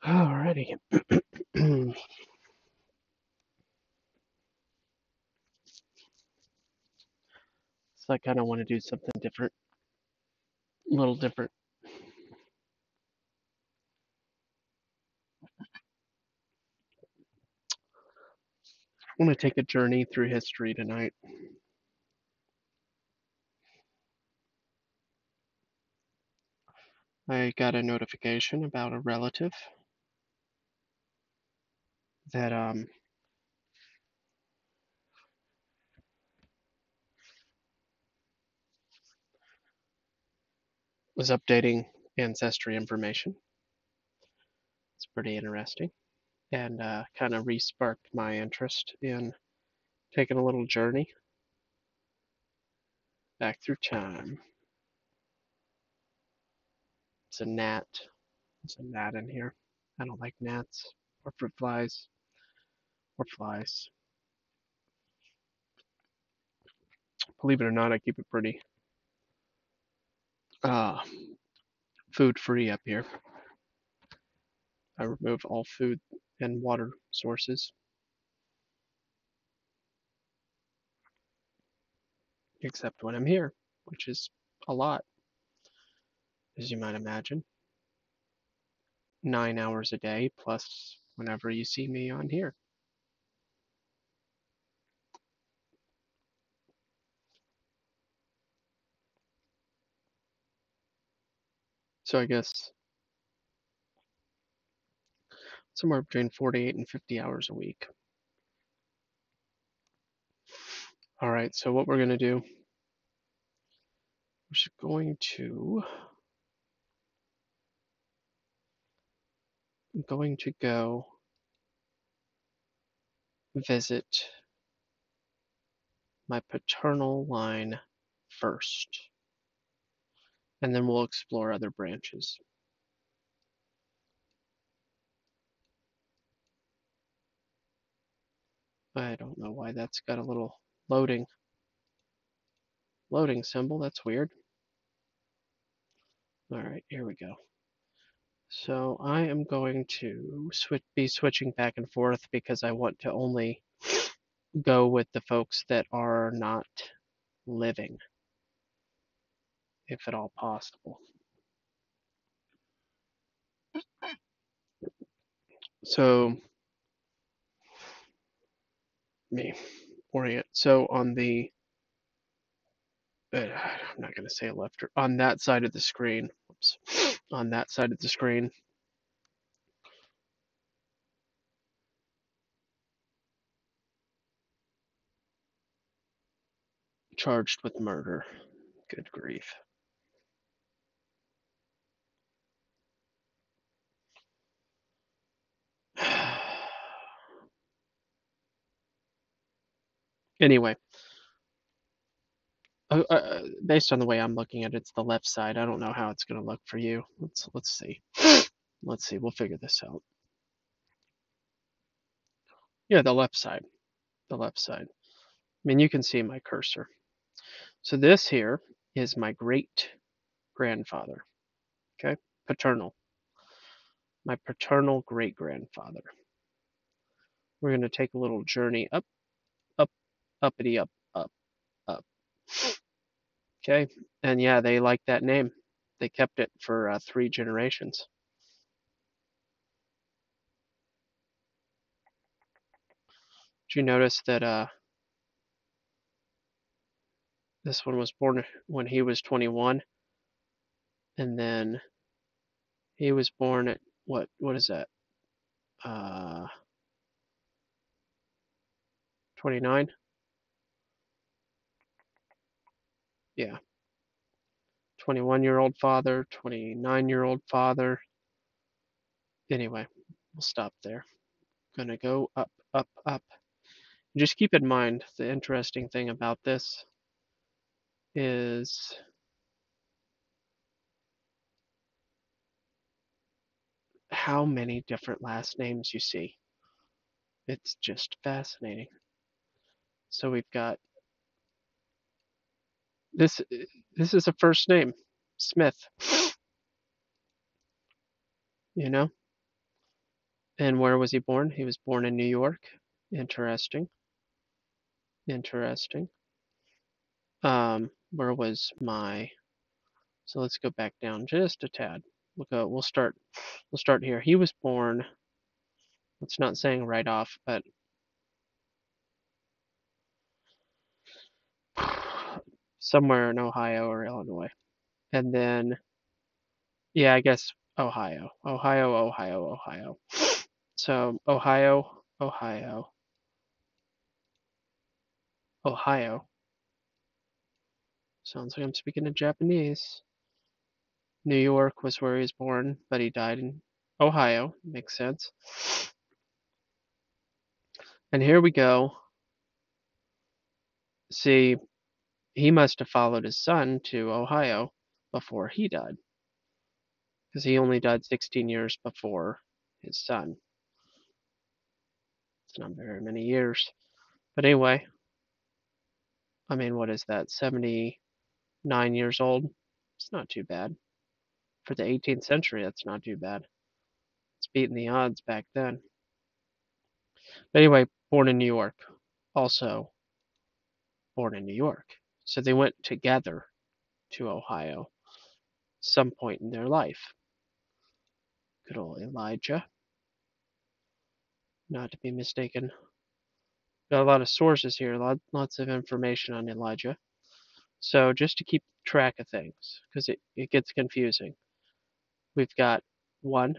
Alrighty. So I kind of want to do something different, a little different. I want to take a journey through history tonight. I got a notification about a relative that was updating ancestry information. It's pretty interesting, and kind of re-sparked my interest in taking a little journey back through time. It's a gnat. There's a gnat in here. I don't like gnats or fruit flies or flies. Believe it or not, I keep it pretty uh, food free up here. I remove all food and water sources, except when I'm here, which is a lot, as you might imagine. 9 hours a day, plus whenever you see me on here. So I guess somewhere between 48 and 50 hours a week. All right, so what we're going to do, we're just going to go visit my paternal line first, and then we'll explore other branches. I don't know why that's got a little loading symbol. That's weird. All right, here we go. So I am going to be switching back and forth because I want to only go with the folks that are not living, if at all possible. So me orient. So on the I'm not going to say left or on that side of the screen. Oops. On that side of the screen, charged with murder. Good grief. Anyway, based on the way I'm looking at it, it's the left side. I don't know how it's going to look for you. Let's see. Let's see. We'll figure this out. Yeah, the left side. The left side. I mean, you can see my cursor. So this here is my great grandfather. Okay, paternal. My paternal great grandfather. We're going to take a little journey up, up, uppity, up, up, up. Okay, and yeah, they like that name. They kept it for 3 generations. Did you notice that this one was born when he was 21, and then he was born at what is that? 29? Yeah. 21-year-old father, 29-year-old father. Anyway, we'll stop there. Gonna go up, up, up. Just keep in mind the interesting thing about this is how many different last names you see. It's just fascinating. So we've got this. This is a first name, Smith. You know, And where was he born? He was born in New York. Interesting. Interesting. Where was my? So let's go back down just a tad. We'll start. We'll start here. He was born. It's not saying right off, but somewhere in Ohio or Illinois. And then, yeah, I guess Ohio. Ohio. So Ohio. Sounds like I'm speaking in Japanese. New York was where he was born, but he died in Ohio. Makes sense. And here we go. See, he must have followed his son to Ohio before he died, because he only died 16 years before his son. It's not very many years. But anyway, I mean, what is that? 79 years old? It's not too bad. For the 18th century, that's not too bad. It's beating the odds back then. But anyway, born in New York. Also born in New York. So they went together to Ohio some point in their life. Good old Elijah. Not to be mistaken. Got a lot of sources here, lots of information on Elijah. So just to keep track of things, because it gets confusing. We've got 1,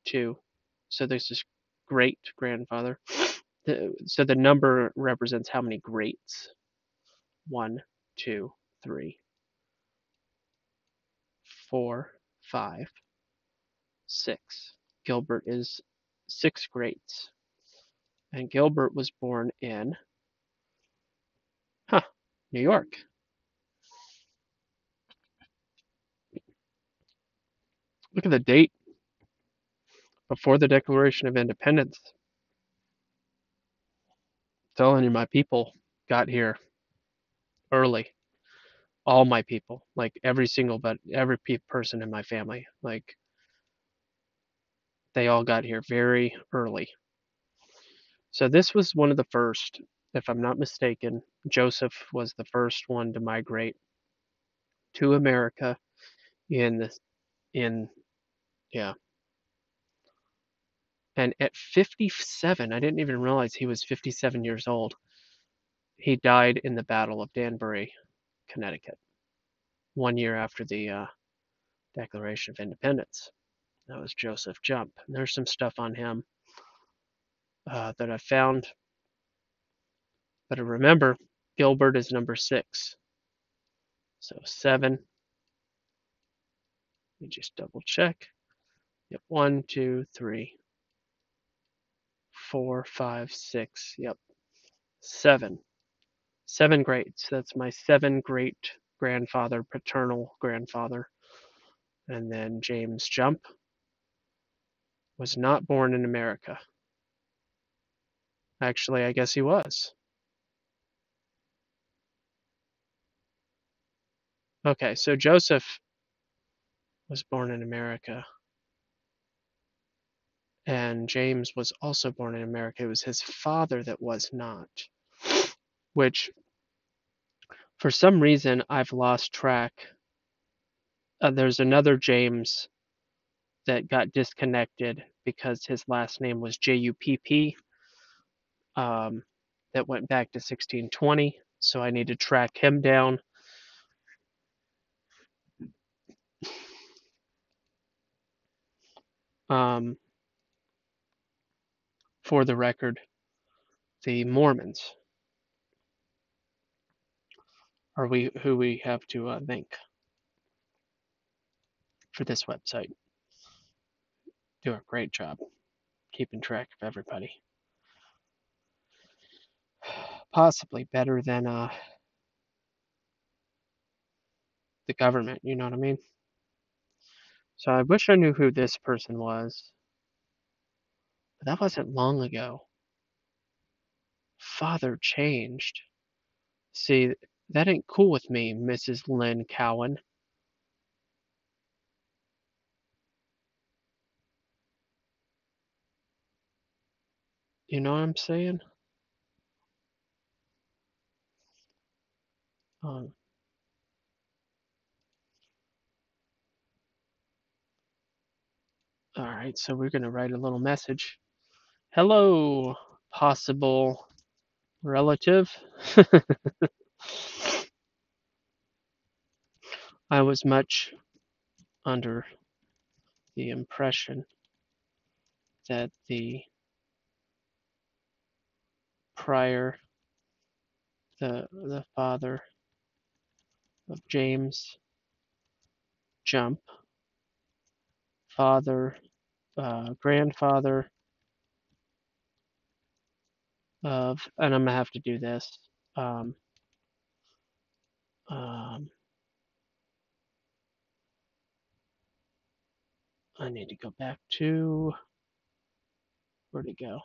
2. So there's this great grandfather. So the number represents how many greats. 1, 2, 3, 4, 5, 6. Gilbert is 6 greats. And Gilbert was born in, New York. Look at the date before the Declaration of Independence. Telling you, my people got here early. All my people, like every person in my family, like they all got here very early. So this was one of the first, if I'm not mistaken. Joseph was the first one to migrate to America in the in yeah. And at 57, I didn't even realize he was 57 years old. He died in the Battle of Danbury, Connecticut, 1 year after the Declaration of Independence. That was Joseph Jump. And there's some stuff on him that I found. But remember, Gilbert is number 6. So 7. Let me just double check. Yep, 1, 2, 3, 4, 5, 6. Yep, 7. 7 greats. That's my 7 great grandfather, paternal grandfather. And then James Jump was not born in America. Actually, I guess he was. Okay, so Joseph was born in America, and James was also born in America. It was his father that was not, which for some reason I've lost track. There's another James that got disconnected because his last name was Jupp, that went back to 1620. So I need to track him down. For the record, the Mormons are who we have to thank for this website. Do a great job keeping track of everybody. Possibly better than the government, you know what I mean? So I wish I knew who this person was, but that wasn't long ago. Father changed. See, that ain't cool with me, Mrs. Lynn Cowan. You know what I'm saying? Um, all right, so we're going to write a little message. Hello, possible relative. I was much under the impression that prior, the father of James Jump, grandfather of, and I'm gonna have to do this. Um, um, I need to go back to, where'd it go?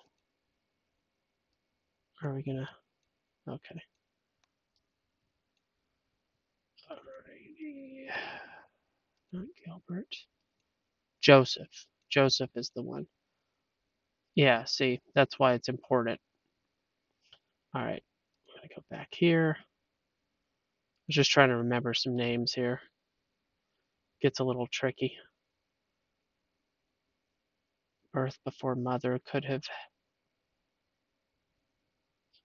Are we gonna? Okay. Alrighty. Not Gilbert. Joseph. Joseph is the one. Yeah, see, that's why it's important. All right, I'm gonna go back here. I was just trying to remember some names here. Gets a little tricky. Birth before mother could have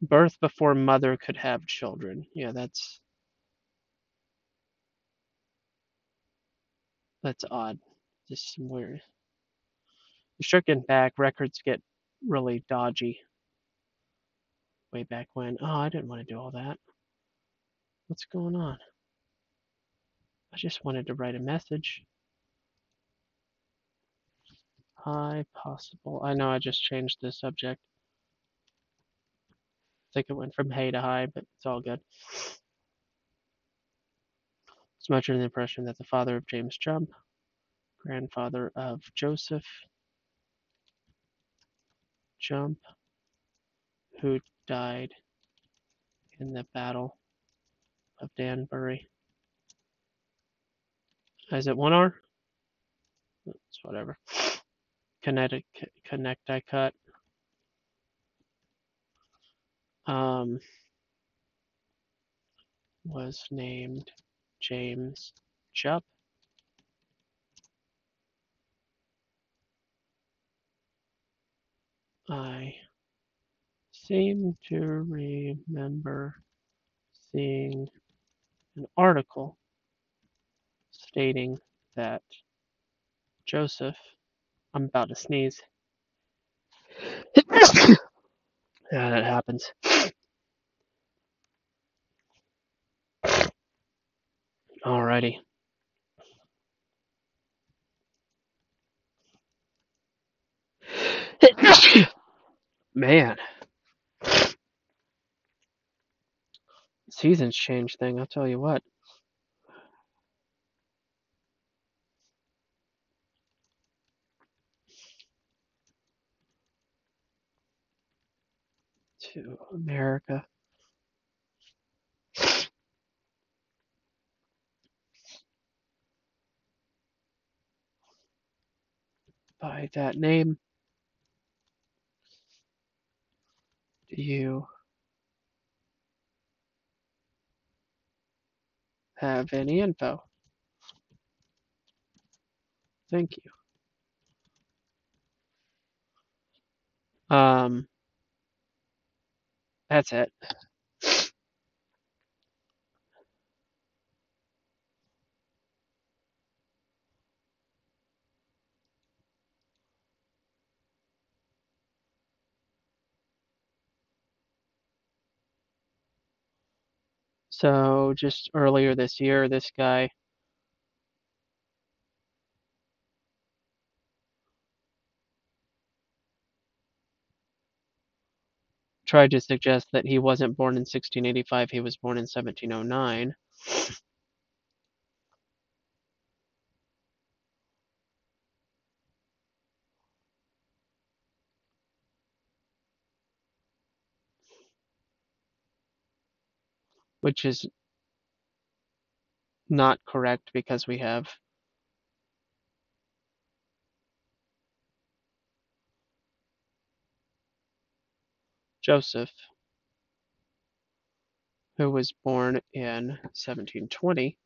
birth before mother could have children. Yeah, that's odd. Just some weird. Stricken back, records get really dodgy way back when. Oh, I didn't want to do all that. What's going on? I just wanted to write a message. Hi, possible. I know I just changed the subject. I think it went from hey to hi, but it's all good. It's much under the impression that the father of James Jump, grandfather of Joseph Jump, who died in the Battle of Danbury. Is it one R? It's whatever. Connecticut. Um, was named James Jupp. I seem to remember seeing an article stating that Joseph, I'm about to sneeze. Yeah, that happens. Alrighty. Man, seasons change thing, I'll tell you what. To America. By that name, do you have any info? Thank you. That's it. So just earlier this year, this guy tried to suggest that he wasn't born in 1685, he was born in 1709. Which is not correct because we have Joseph, who was born in 1720.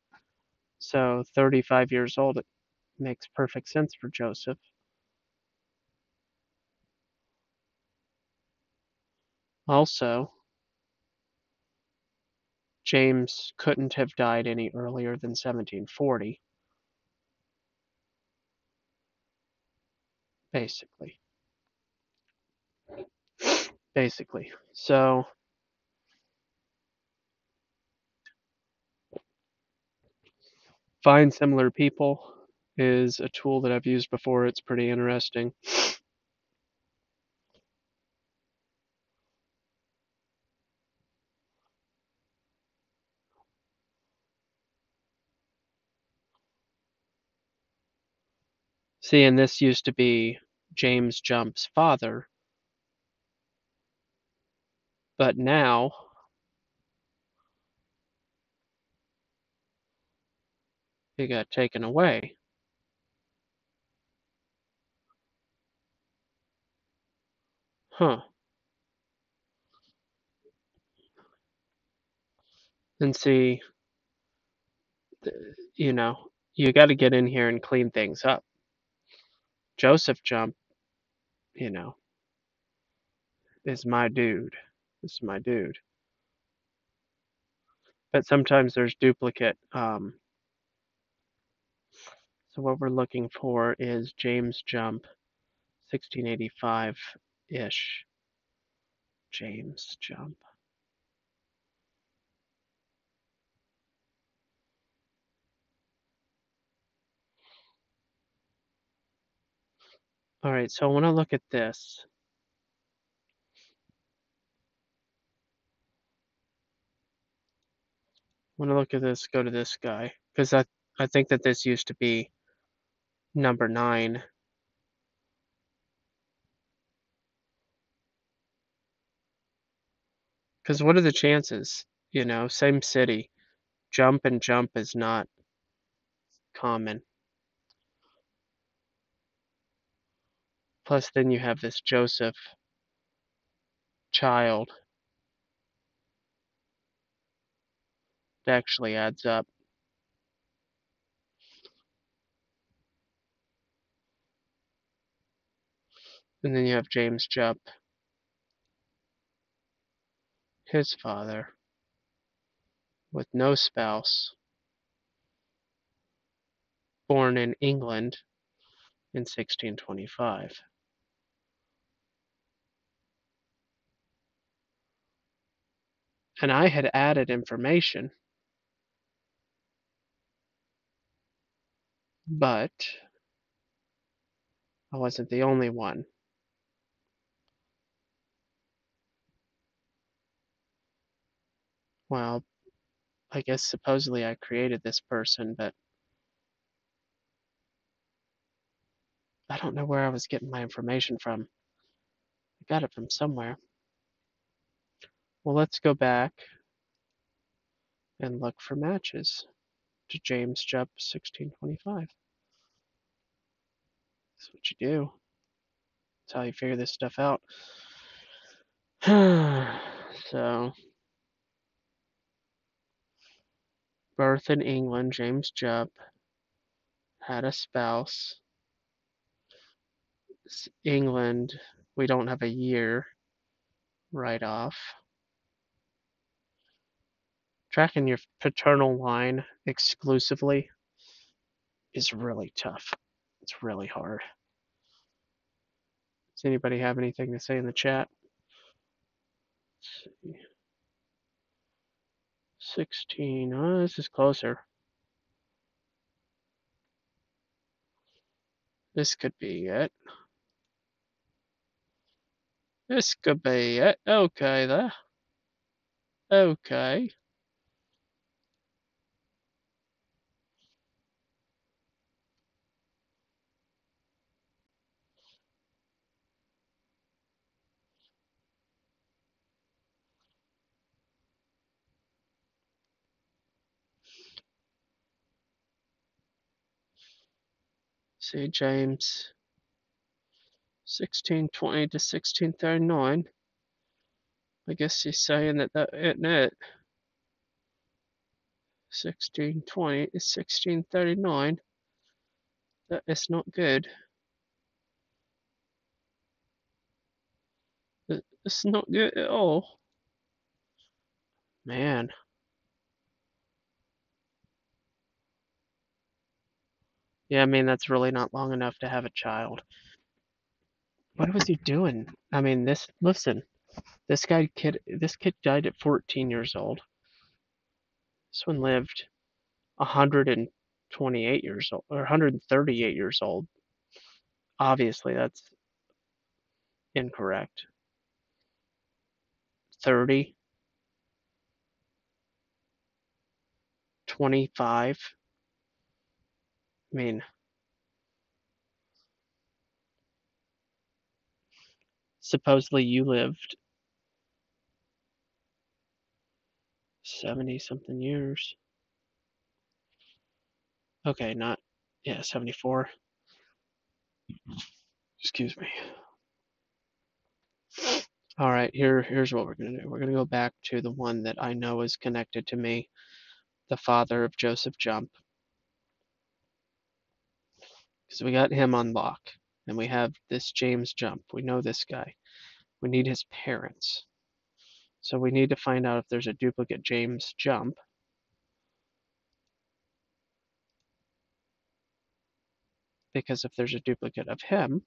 So 35 years old, it makes perfect sense for Joseph. Also, James couldn't have died any earlier than 1740, basically. Basically. So, find similar people is a tool that I've used before. It's pretty interesting. See, and this used to be James Jump's father, but now he got taken away. Huh. And see, you know, you got to get in here and clean things up. Joseph Jump, you know, is my dude. This is my dude. But sometimes there's duplicate. So what we're looking for is James Jump, 1685-ish. James Jump. All right, so I want to look at this. I want to look at this, go to this guy, because I think that this used to be number 9. Because what are the chances? You know, same city. Jump and jump is not common. Plus, then you have this Joseph child that actually adds up. And then you have James Jump, his father, with no spouse, born in England in 1625. And I had added information, but I wasn't the only one. Well, I guess supposedly I created this person, but I don't know where I was getting my information from. I got it from somewhere. Well, let's go back and look for matches to James Jupp 1625. That's what you do. That's how you figure this stuff out. So, birth in England, James Jupp had a spouse. England, we don't have a year right off. Tracking your paternal line exclusively is really tough. It's really hard. Does anybody have anything to say in the chat? 16. Oh, this is closer. This could be it. This could be it. Okay, there. Okay. See, James, 1620 to 1639. I guess he's saying that isn't it. 1620 is 1639. That is not good. It's not good at all. Man. Yeah, I mean, that's really not long enough to have a child. What was he doing? I mean, listen, this kid died at 14 years old. This one lived 128 years old, or 138 years old. Obviously, that's incorrect. 30, 25. I mean, supposedly you lived 70 something years. Okay, not, yeah, 74. Excuse me. All right, here's what we're going to do. We're going to go back to the one that I know is connected to me, the father of Joseph Jump, because we got him on lock. And we have this James Jump. We know this guy. We need his parents. So we need to find out if there's a duplicate James Jump, because if there's a duplicate of him,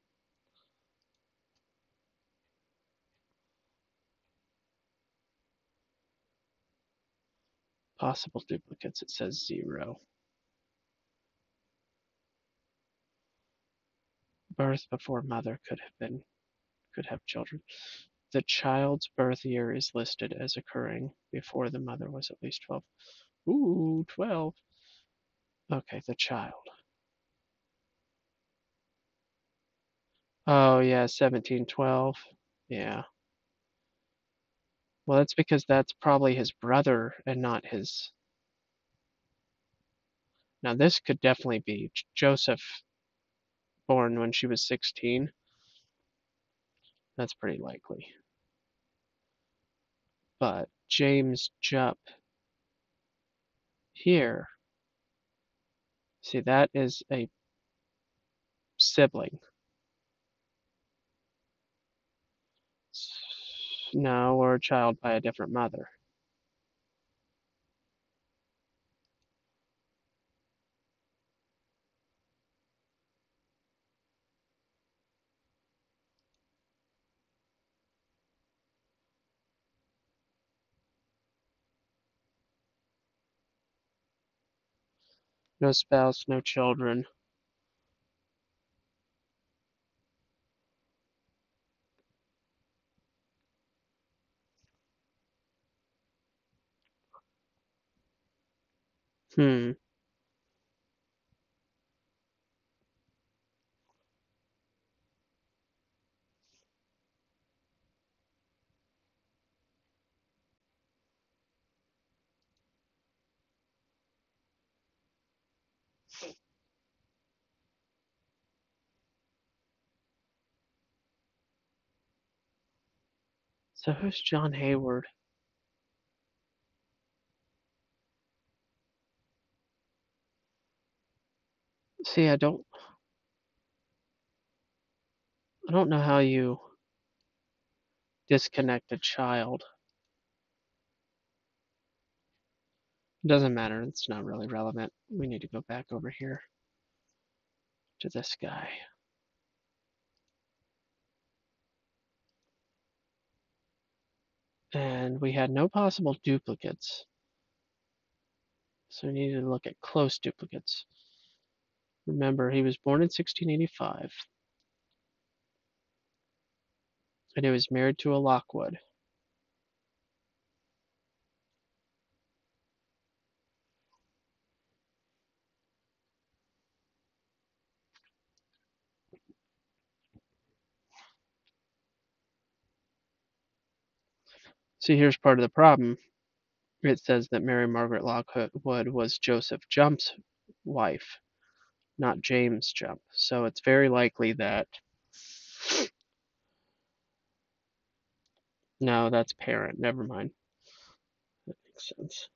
possible duplicates, it says 0. Birth before mother could have children. The child's birth year is listed as occurring before the mother was at least 12. Ooh, 12. Okay, the child. Oh, yeah, 1712. Yeah. Well, that's because that's probably his brother and not his. Now, this could definitely be Joseph, born when she was 16. That's pretty likely. But James Jupp here, see, that is a sibling. No, or a child by a different mother. No spouse, no children. Hmm. So who's John Hayward? See, I don't know how you disconnect a child. It doesn't matter. It's not really relevant. We need to go back over here to this guy. And we had no possible duplicates. So we needed to look at close duplicates. Remember, he was born in 1685. And he was married to a Lockwood. See, here's part of the problem. It says that Mary Margaret Lockwood was Joseph Jump's wife, not James Jump. So it's very likely that No, that's parent. Never mind. That makes sense.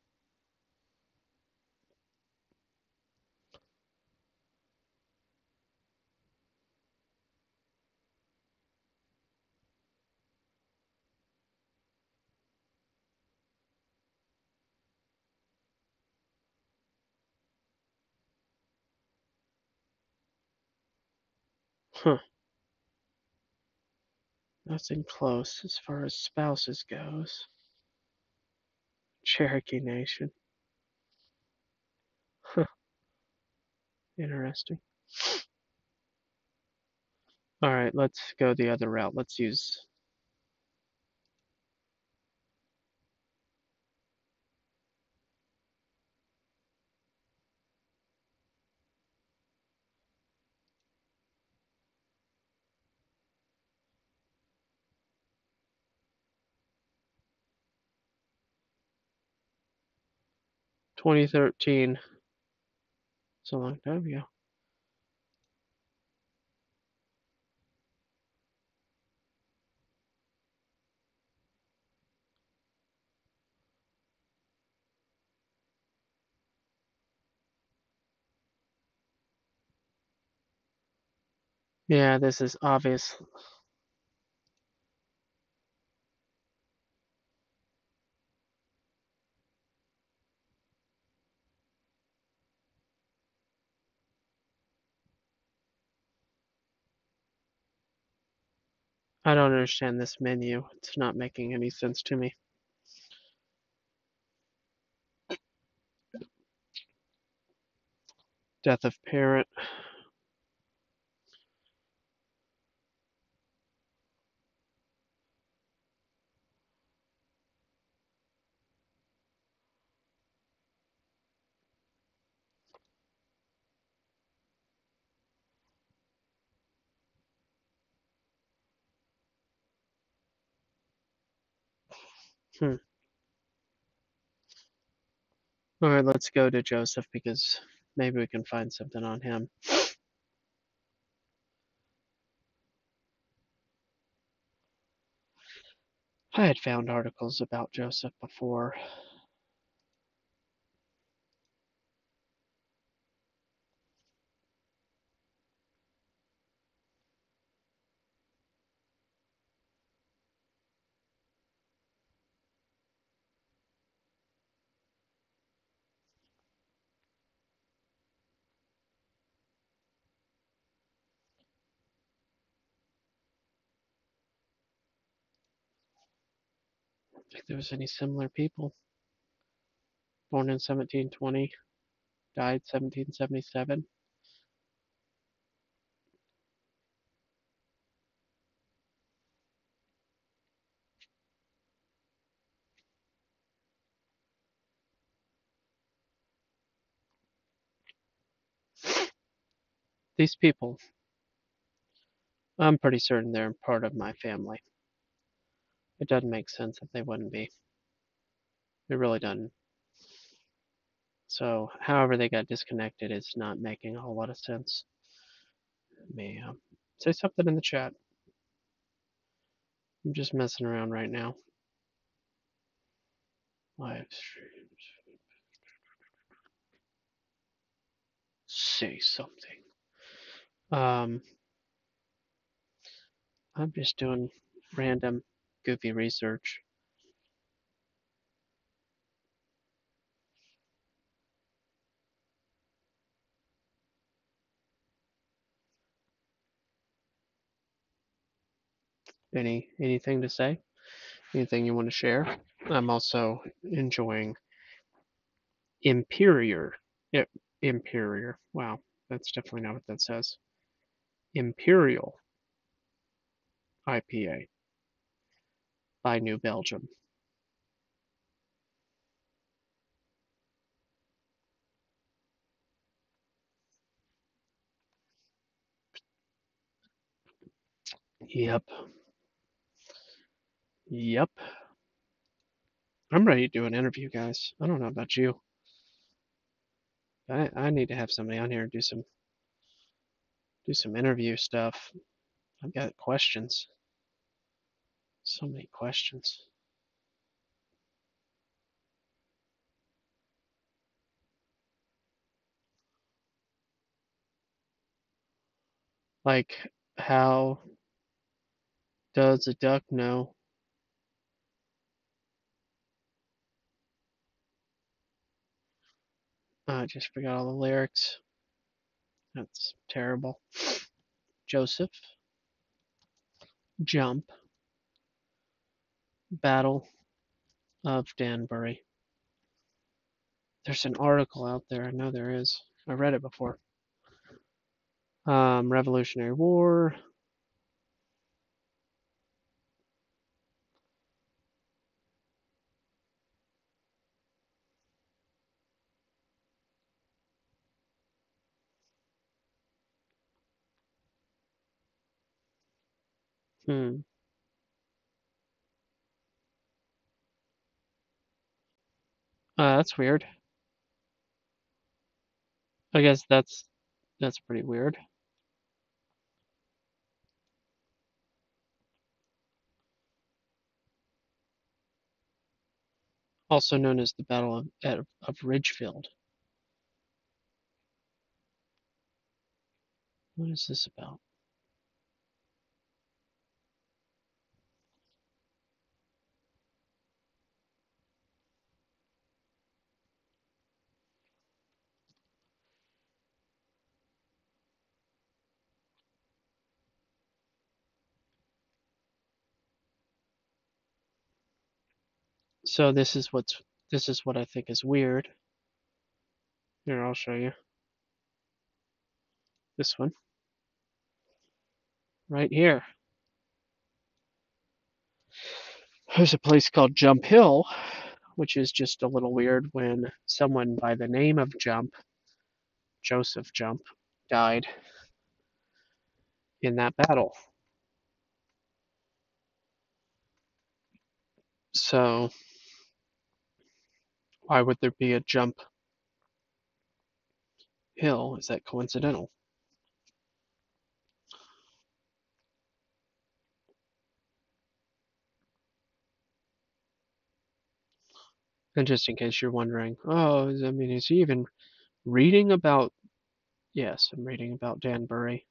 Huh. Nothing close as far as spouses goes. Cherokee Nation. Huh. Interesting. All right, let's go the other route. Let's use 2013. It's a long time ago. Yeah, this is obvious. I don't understand this menu. It's not making any sense to me. Death of parent. Hmm. All right, let's go to Joseph because maybe we can find something on him. I had found articles about Joseph before. I don't think there was any similar people. Born in 1720, died 1777. These people, I'm pretty certain they're part of my family. It doesn't make sense that they wouldn't be. It really doesn't. So, however they got disconnected is not making a whole lot of sense. Let me say something in the chat. I'm just messing around right now. Live streams. Say something. Um, I'm just doing random, goofy research. Anything to say? Anything you want to share? I'm also enjoying Imperior. Yep, Imperior. Wow, that's definitely not what that says. Imperial IPA by New Belgium. Yep. Yep. I'm ready to do an interview, guys. I don't know about you. I need to have somebody on here and do some interview stuff. I've got questions. So many questions. Like, how does a duck know? I just forgot all the lyrics. That's terrible. Joseph, jump, Battle of Danbury. There's an article out there. I know there is. I read it before. Revolutionary War. Hmm. That's weird. I guess that's pretty weird. Also known as the Battle of Ridgefield. What is this about? So this is what I think is weird. Here, I'll show you. This one right here. There's a place called Jump Hill, which is just a little weird when someone by the name of Jump, Joseph Jump, died in that battle. So why would there be a Jump Hill? Is that coincidental? And just in case you're wondering, oh, I mean, is he even reading about? Yes, I'm reading about Danbury,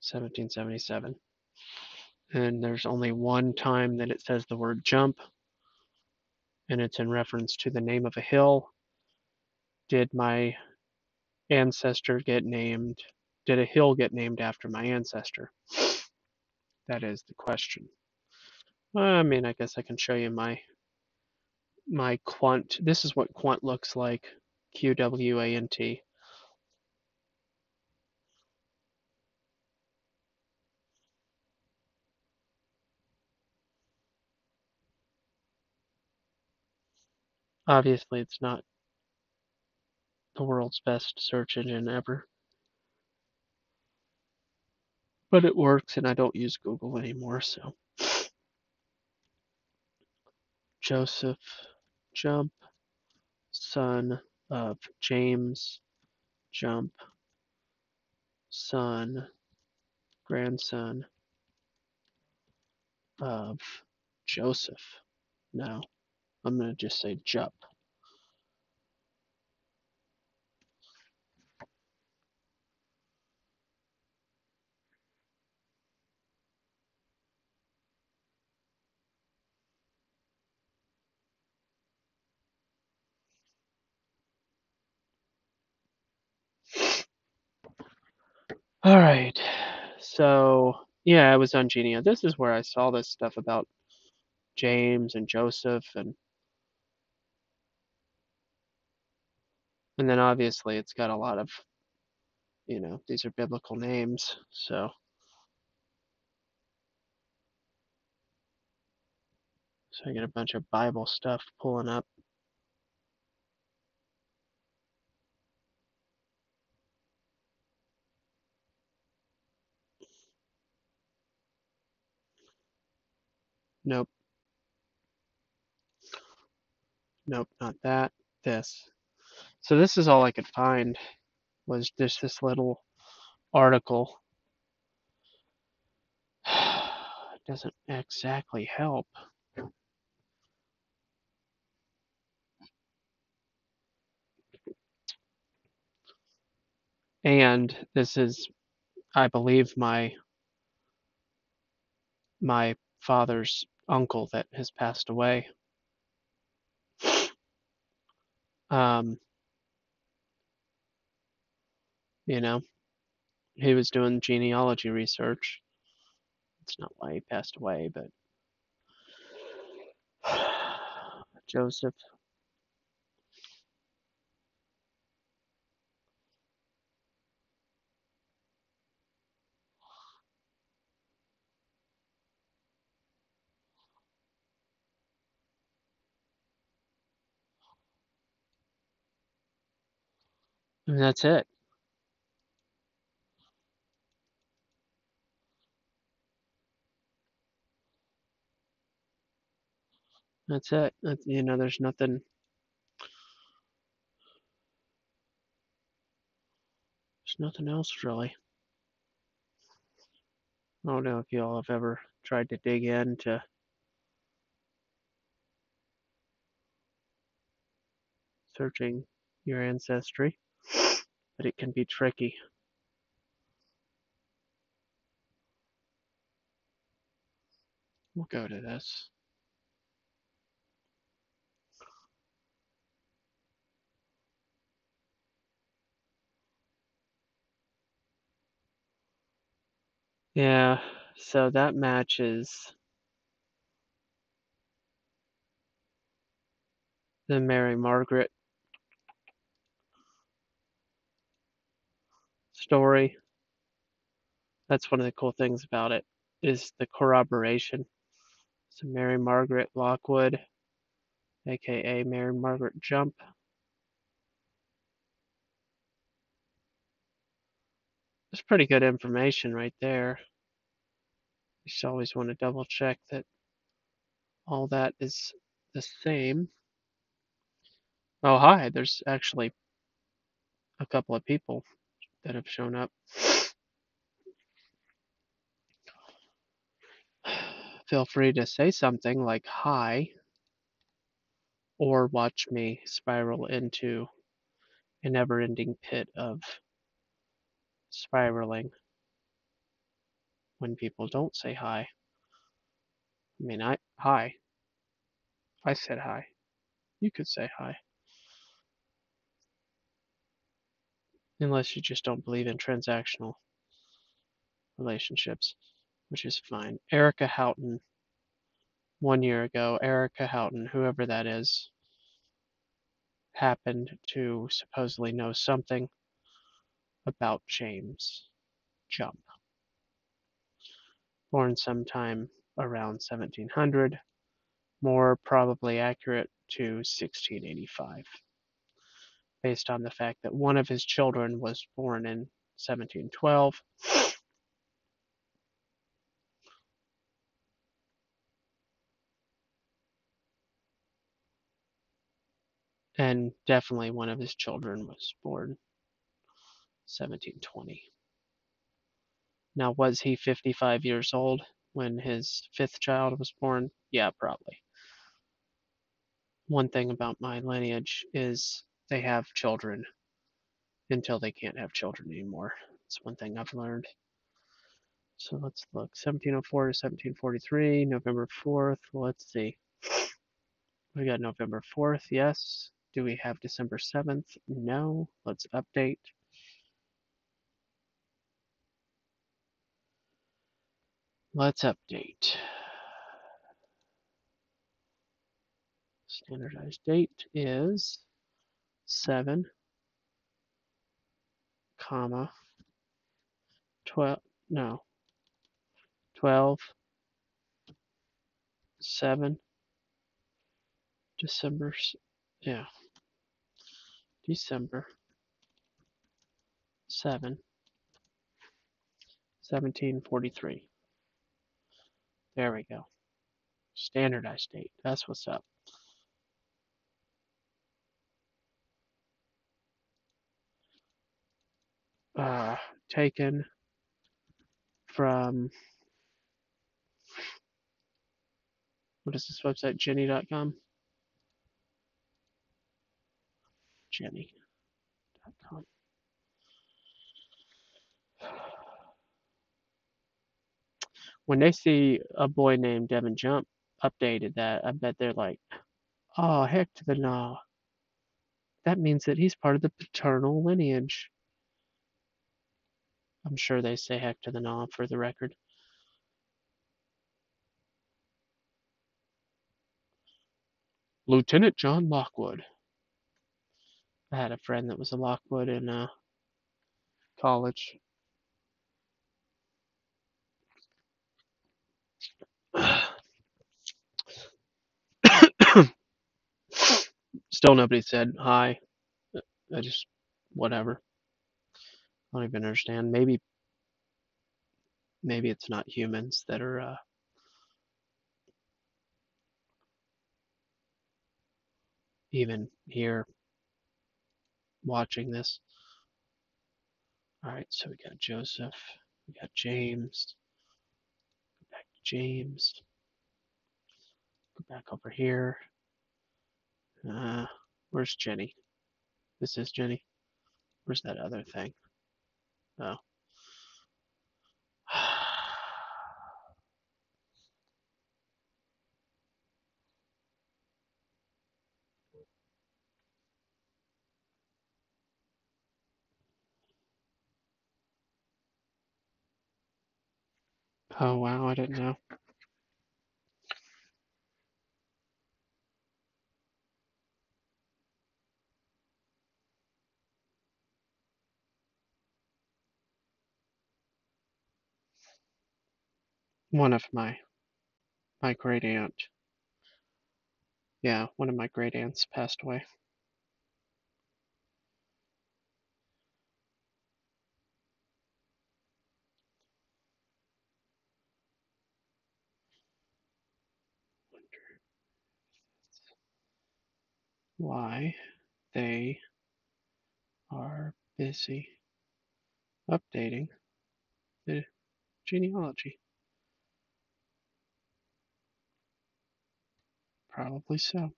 1777. And there's only one time that it says the word jump, and it's in reference to the name of a hill. Did my ancestor get named? Did a hill get named after my ancestor? That is the question. I mean, I guess I can show you my quant. This is what quant looks like. QWANT. Obviously, it's not the world's best search engine ever, but it works, and I don't use Google anymore. So, Joseph Jump, son of James Jump, son, grandson of Joseph. No, I'm going to just say Jup. All right. So, yeah, I was on Genia. This is where I saw this stuff about James and Joseph, and then obviously it's got a lot of, these are biblical names. So I get a bunch of Bible stuff pulling up. Nope, nope, not that. This. So this is all I could find was just this little article. doesn't exactly help. And this is, I believe, my father's uncle that has passed away. Um, you know, he was doing genealogy research. It's not why he passed away, but Joseph. And that's it. That's it. There's nothing else really. I don't know if y'all have ever tried to dig into searching your ancestry, but it can be tricky. We'll go to this. Yeah, so that matches the Mary Margaret story. That's one of the cool things about it is the corroboration. So Mary Margaret Lockwood, aka Mary Margaret Jump. It's pretty good information right there. You just always want to double check that all that is the same. Oh, hi, there's actually a couple of people that have shown up. Feel free to say something like hi, or watch me spiral into a never ending pit of spiraling when people don't say hi. I mean, hi. I said hi. You could say hi. Unless you just don't believe in transactional relationships, which is fine. Erica Houghton, 1 year ago, Erica Houghton, whoever that is, happened to supposedly know something about James Jump. Born sometime around 1700, more probably accurate to 1685, based on the fact that one of his children was born in 1712. And definitely one of his children was born 1720. Now, was he 55 years old when his fifth child was born? Yeah, probably. One thing about my lineage is they have children until they can't have children anymore. It's one thing I've learned. So let's look. 1704 to 1743, November 4th. Let's see. We got November 4th, yes. Do we have December 7th? No. Let's update. Let's update. Standardized date is 7, comma, 12, no, 12, 7, December, yeah, December 7, 1743. There we go. Standardized date. That's what's up. Taken from What is this website? Jenny.com? Jenny.com. When they see a boy named Devin Jump updated that, I bet they're like, oh, heck to the nah. That means that he's part of the paternal lineage. I'm sure they say heck to the nah for the record. Lieutenant John Lockwood. I had a friend that was a Lockwood in college. Still nobody said hi. I just, whatever. I don't even understand. Maybe it's not humans that are even here watching this. All right, so we got Joseph, we got James, go back to James, go back over here. Uh, where's Jenny? This is Jenny. Where's that other thing? Oh. Oh wow, I didn't know. One of my great aunt. Yeah, one of my great aunts passed away. Why they are busy updating the genealogy. Probably so.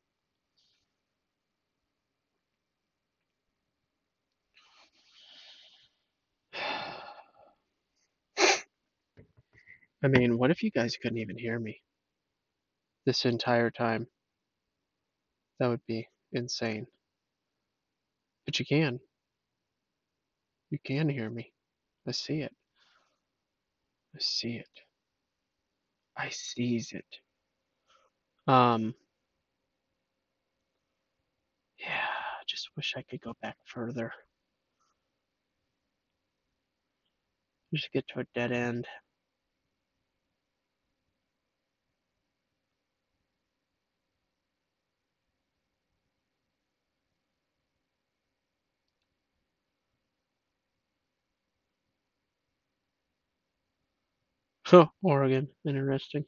I mean, what if you guys couldn't even hear me this entire time? That would be insane. But you can. You can hear me. I see it. I see it. I sees it. Um, yeah, I just wish I could go back further. Just get to a dead end. Huh, Oregon. Interesting.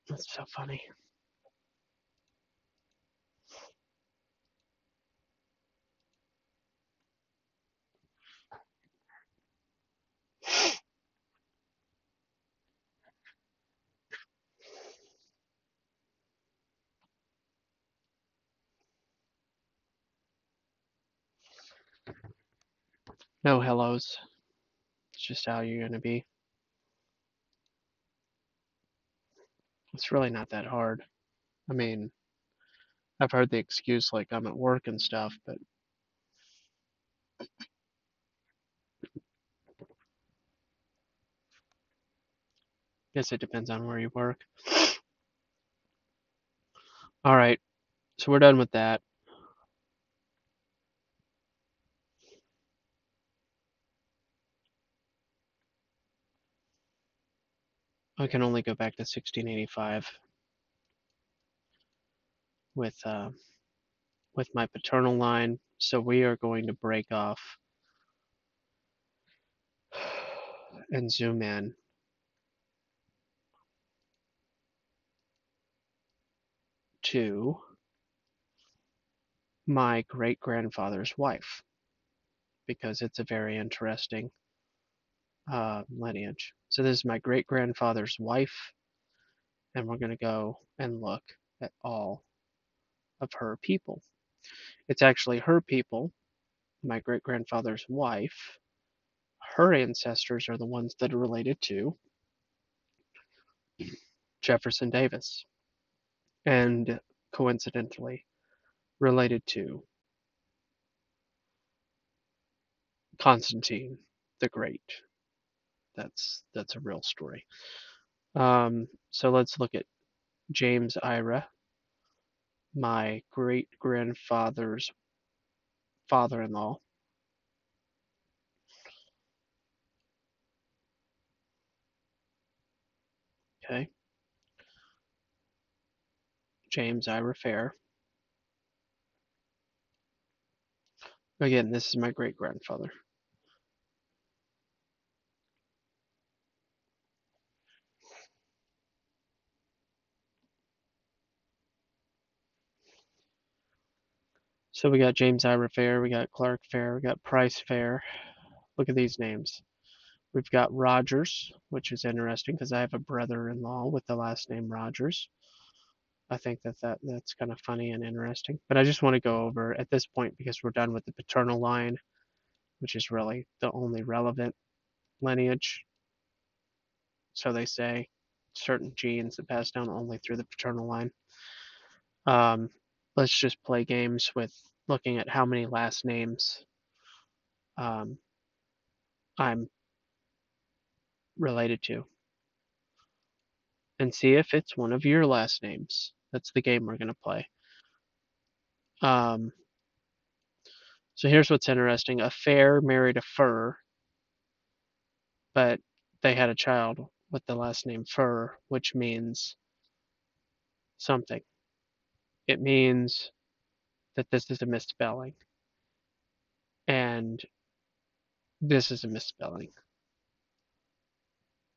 That's so funny. No hellos. It's just how you're gonna be. It's really not that hard. I mean, I've heard the excuse like I'm at work and stuff, but I guess it depends on where you work. All right, so we're done with that. I can only go back to 1685 with my paternal line. So we are going to break off and zoom in. to my great-grandfather's wife because it's a very interesting lineage. So this is my great-grandfather's wife, and we're going to go and look at all of her people. It's actually her people, my great-grandfather's wife. Her ancestors are the ones that are related to Jefferson Davis, and coincidentally related to Constantine the Great. That's a real story. So let's look at James Ira, my great grandfather's father-in-law. Okay, James Ira Fair. Again, this is my great grandfather. So we got James Ira Fair, we got Clark Fair, we got Price Fair. Look at these names. We've got Rogers, which is interesting because I have a brother-in-law with the last name Rogers. I think that's kind of funny and interesting. But I just want to go over at this point because we're done with the paternal line, which is really the only relevant lineage. So they say certain genes that pass down only through the paternal line. Um, let's just play games with looking at how many last names um, I'm related to and see if it's one of your last names. That's the game we're going to play. Um, so here's what's interesting. A fair married a fur, but they had a child with the last name Fur, which means something. It means that this is a misspelling, and this is a misspelling.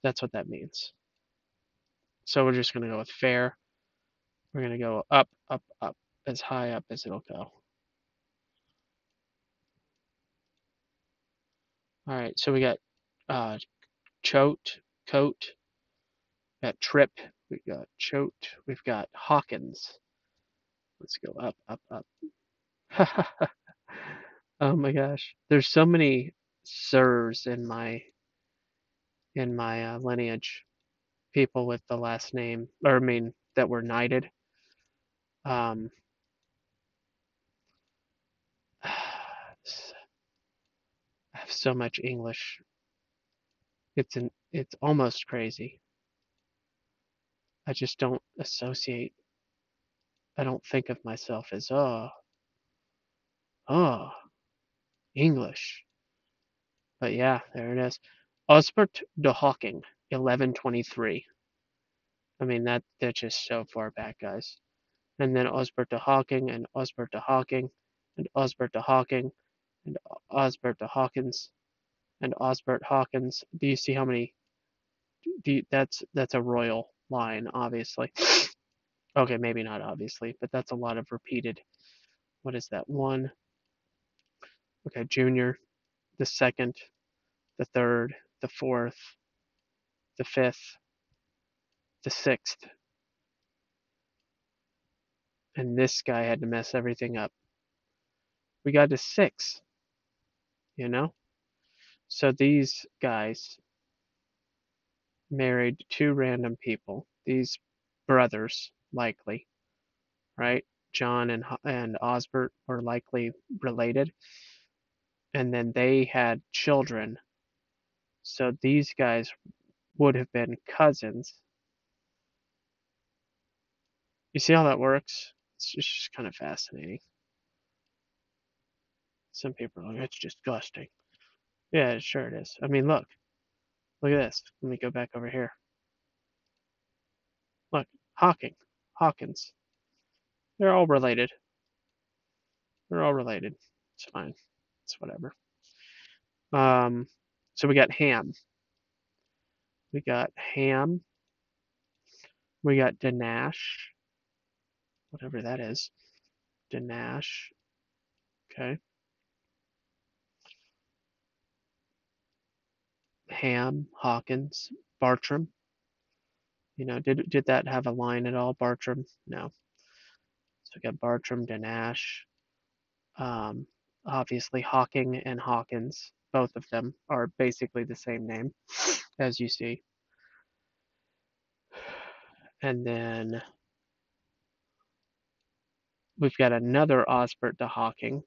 That's what that means. So we're just going to go with fair. We're going to go up, up, up, as high up as it'll go. All right, so we got chote, coat, we got trip, we got chote, we've got Hawkins. Let's go up, up, up. Oh my gosh, there's so many sirs in my lineage. People with the last name, or I mean, that were knighted. Um, I have so much English. It's almost crazy. I just don't associate. I don't think of myself as oh English. But yeah, there it is. Osbert de Hawking, 1123. I mean that's just so far back, guys. And then Osbert de Hawking and Osbert de Hawking and Osbert de Hawking and Osbert de Hawkins and Osbert Hawkins. Do you see how many? That's a royal line, obviously. Okay, maybe not obviously, but that's a lot of repeated. What is that? One. Okay, junior, the second, the third, the fourth, the fifth, the sixth, and this guy had to mess everything up. We got to six, you know? So these guys married two random people, these brothers, likely, right? John and Osbert were likely related, and then they had children. So these guys would have been cousins. You see how that works? It's just kind of fascinating. Some people are like, it's disgusting. Yeah, sure it is. I mean, look at this. Let me go back over here. Look, Hawkins. They're all related. They're all related. It's fine. It's whatever. Um, so we got Ham. We got Ham. We got Danash. whatever that is. Danash. Okay. Ham, Hawkins, Bartram. Did that have a line at all, Bartram? No. So we got Bartram, Danash. Um, Obviously, Hawking and Hawkins, both of them are basically the same name, as you see. And then we've got another Osbert de Hawking,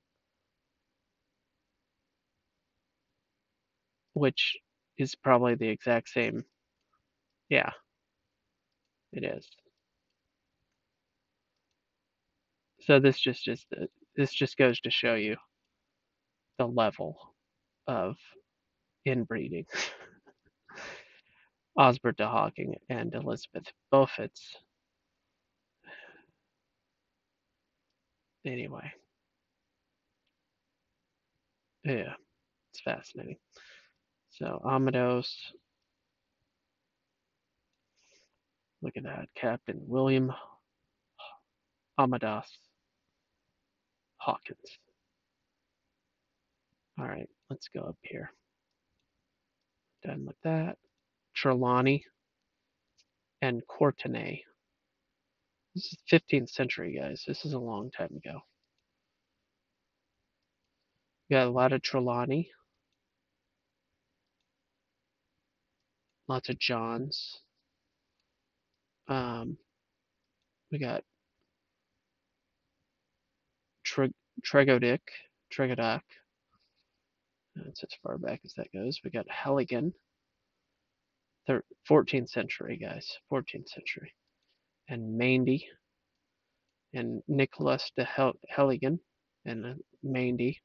which is probably the exact same. Yeah, it is. So this just goes to show you the level of inbreeding. Osbert de Hawking and Elizabeth Beaufort's. Anyway, yeah, it's fascinating. So Amados, look at that, Captain William Amadas Hawkins. All right, let's go up here. Done with that. Trelawney and Courtenay. This is 15th century, guys. This is a long time ago. We got a lot of Trelawney, lots of Johns. We got Tregodic, that's as far back as that goes. We got Halligan, 14th century, guys, 14th century. And Mandy, and Nicholas de Halligan, and Mandy.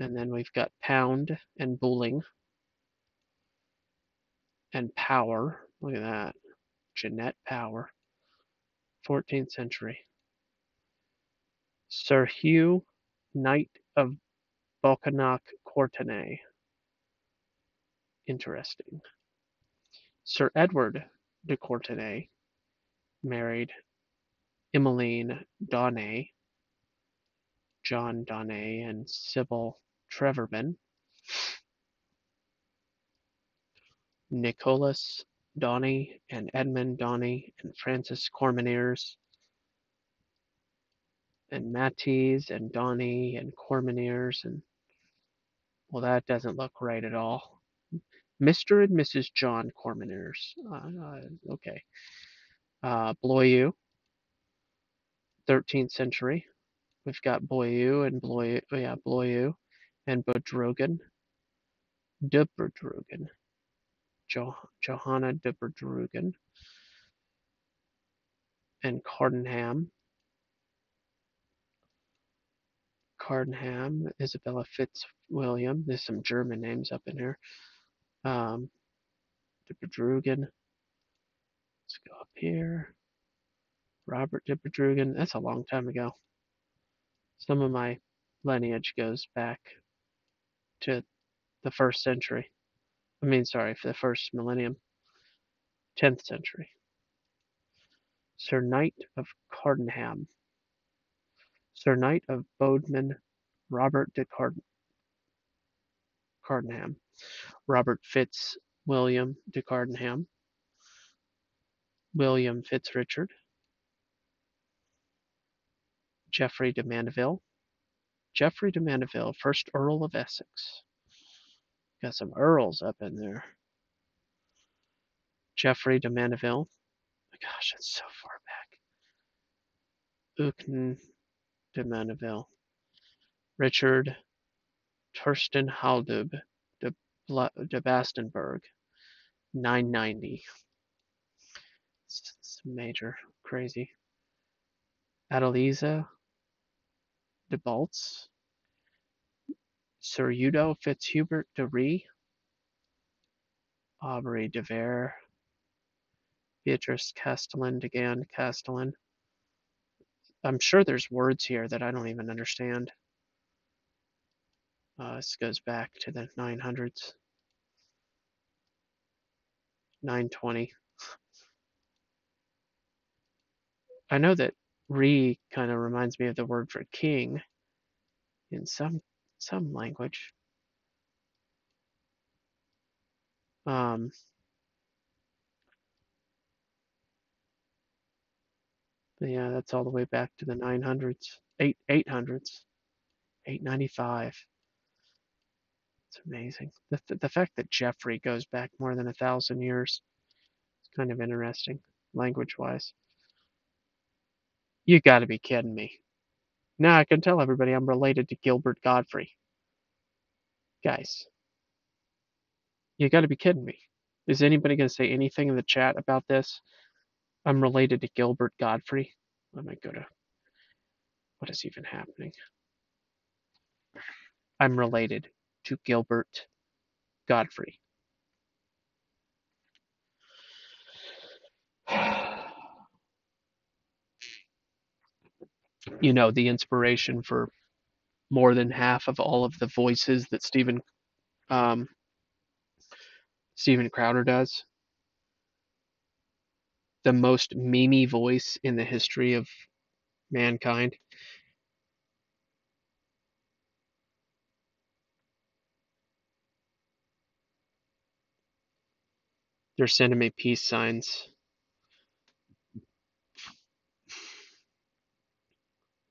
And then we've got Pound and Booling, and Power. Look at that. Jeanette Power, 14th century. Sir Hugh, Knight of Balcanock Courtenay. Interesting. Sir Edward de Courtenay married Emmeline Donnay, John Donnay, and Sybil Treverman. Nicholas Donnay and Edmund Donnay and Francis Corminiers and Matties and Donnay and Corminiers, and well, that doesn't look right at all. Mr. and Mrs. John Corminiers. Okay. Bloyu, 13th century. We've got Bloyu and Bloyu and Bodrogan, de Bodrogan, Johanna de Bodrogan, and Cardenham, Isabella Fitzwilliam. There's some German names up in here. De Bodrogan. Let's go up here. Robert de Bodrogan. That's a long time ago. Some of my lineage goes back to the first century. For the first millennium, 10th century. Sir Knight of Cardenham. Sir Knight of Bodmin, Robert de Cardenham. Robert Fitzwilliam de Cardenham. William Fitzrichard. Geoffrey de Mandeville. Geoffrey de Mandeville, 1st Earl of Essex. Got some earls up in there. Geoffrey de Mandeville. My gosh, that's so far back. Euchen de Mandeville. Richard Tursten Haldub de Bastenburg. 990. It's major. Crazy. Adeliza de Baltz. Sir Udo Fitzhubert de Ree. Aubrey de Vere. Beatrice Castellan de Gand Castellan. I'm sure there's words here that I don't even understand. This goes back to the 900s. 920. I know that Re kind of reminds me of the word for king in some language. Um, but yeah, that's all the way back to the 900s, 800s, 895. It's amazing. The fact that Jeffrey goes back more than 1,000 years is kind of interesting, language-wise. You got to be kidding me. Now I can tell everybody I'm related to Gilbert Godfrey. Guys, you got to be kidding me. Is anybody going to say anything in the chat about this? I'm related to Gilbert Godfrey. Let me go to what is even happening. I'm related to Gilbert Godfrey. You know, the inspiration for more than half of all of the voices that um, Steven Crowder does. The most memey voice in the history of mankind. They're sending me peace signs.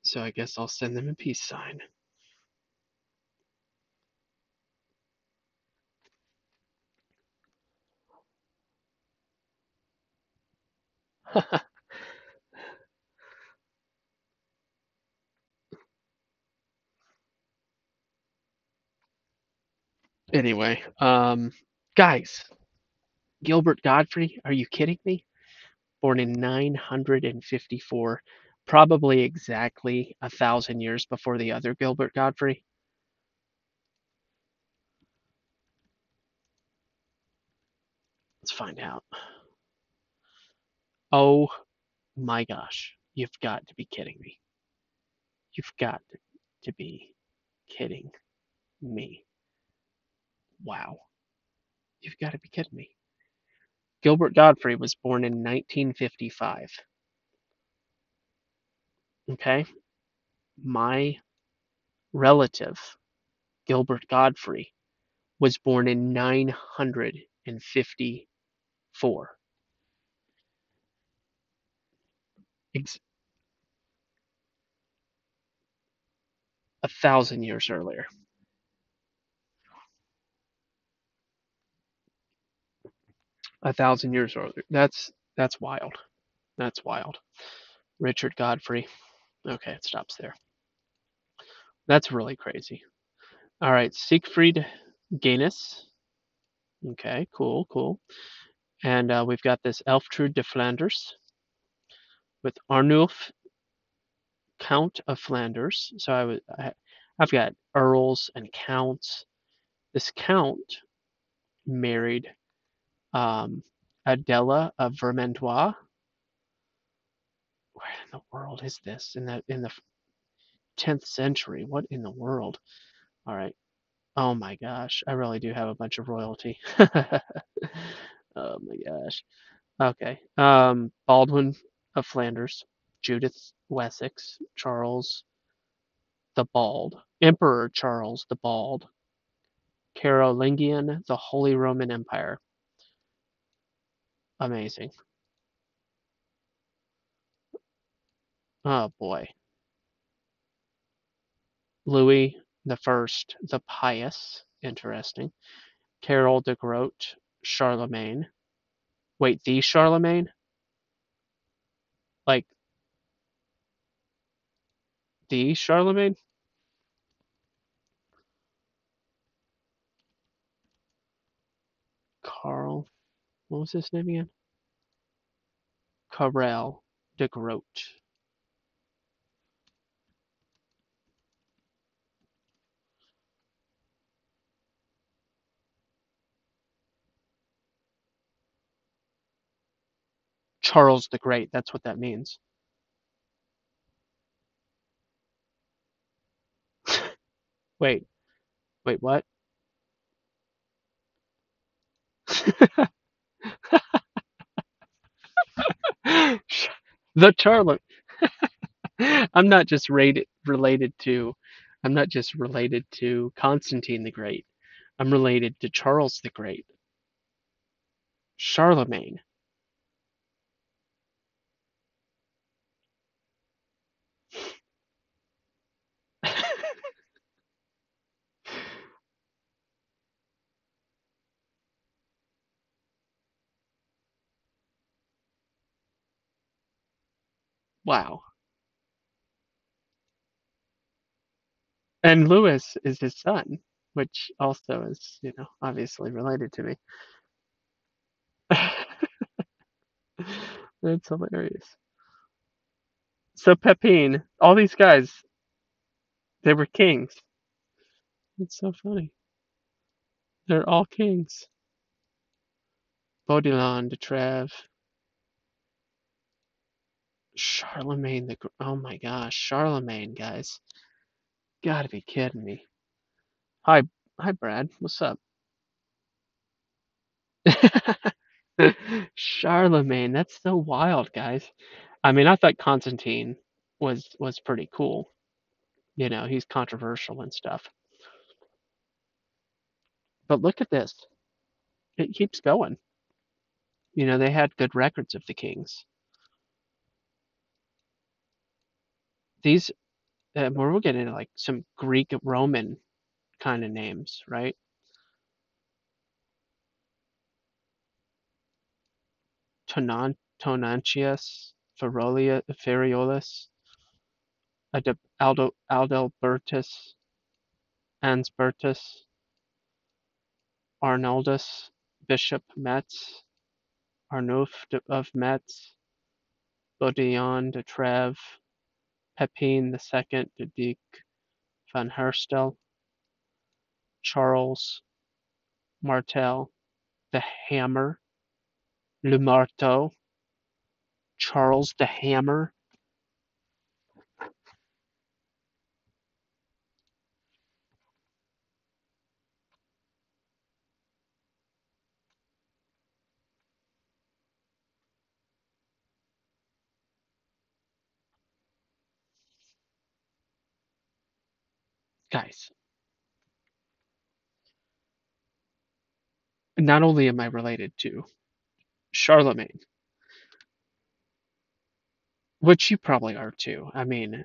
So I guess I'll send them a peace sign. Anyway, guys, Gilbert Godfrey, are you kidding me? Born in 954, probably exactly 1,000 years before the other Gilbert Godfrey. Let's find out. Oh my gosh, you've got to be kidding me. You've got to be kidding me. Wow. You've got to be kidding me. Gilbert Godfrey was born in 1955. Okay? My relative, Gilbert Godfrey, was born in 954. 1,000 years earlier. 1,000 years earlier. That's wild. That's wild. Richard Godfrey. Okay, it stops there. That's really crazy. All right, Siegfried Gainus. Okay, cool. And we've got this Elftrude de Flanders with Arnulf, Count of Flanders. So I've got earls and counts. This count married Adela of Vermandois. Where in the world is this? In the 10th century. What in the world? All right. Oh my gosh. I really do have a bunch of royalty. Oh my gosh. Okay. Baldwin of Flanders, Judith Wessex, Charles the Bald, Emperor Charles the Bald, Carolingian, the Holy Roman Empire. Amazing. Oh boy. Louis the First, the Pious. Interesting. Carol de Groot, Charlemagne. Wait, the Charlemagne? Like the Charlemagne? Carl. What was his name again? Karel de Groot. Charles the Great. That's what that means. Wait, what? The Charlemagne. I'm not just related to I'm not just related to Constantine the Great. I'm related to Charles the Great, Charlemagne. Wow. And Louis is his son, which also is, obviously related to me. That's hilarious. So Pepin, all these guys, they were kings. It's so funny. They're all kings. Baudouin de Trèves, Charlemagne oh my gosh, Charlemagne, guys. Gotta be kidding me. Hi, hi, Brad. What's up? Charlemagne, that's so wild, guys. I mean, I thought Constantine was pretty cool. He's controversial and stuff. But look at this. It keeps going. They had good records of the kings. These, we're getting into like some Greek Roman kind of names, right? Tonantius, Feriolus, Adalbertus, Ansbertus, Arnoldus, Bishop Metz, Arnulf of Metz, Bodillon de Trèves, Pepin II de Duc van Herstel, Charles Martel, the Hammer, Le Marteau, Charles the Hammer. Guys, not only am I related to Charlemagne, which you probably are too. I mean,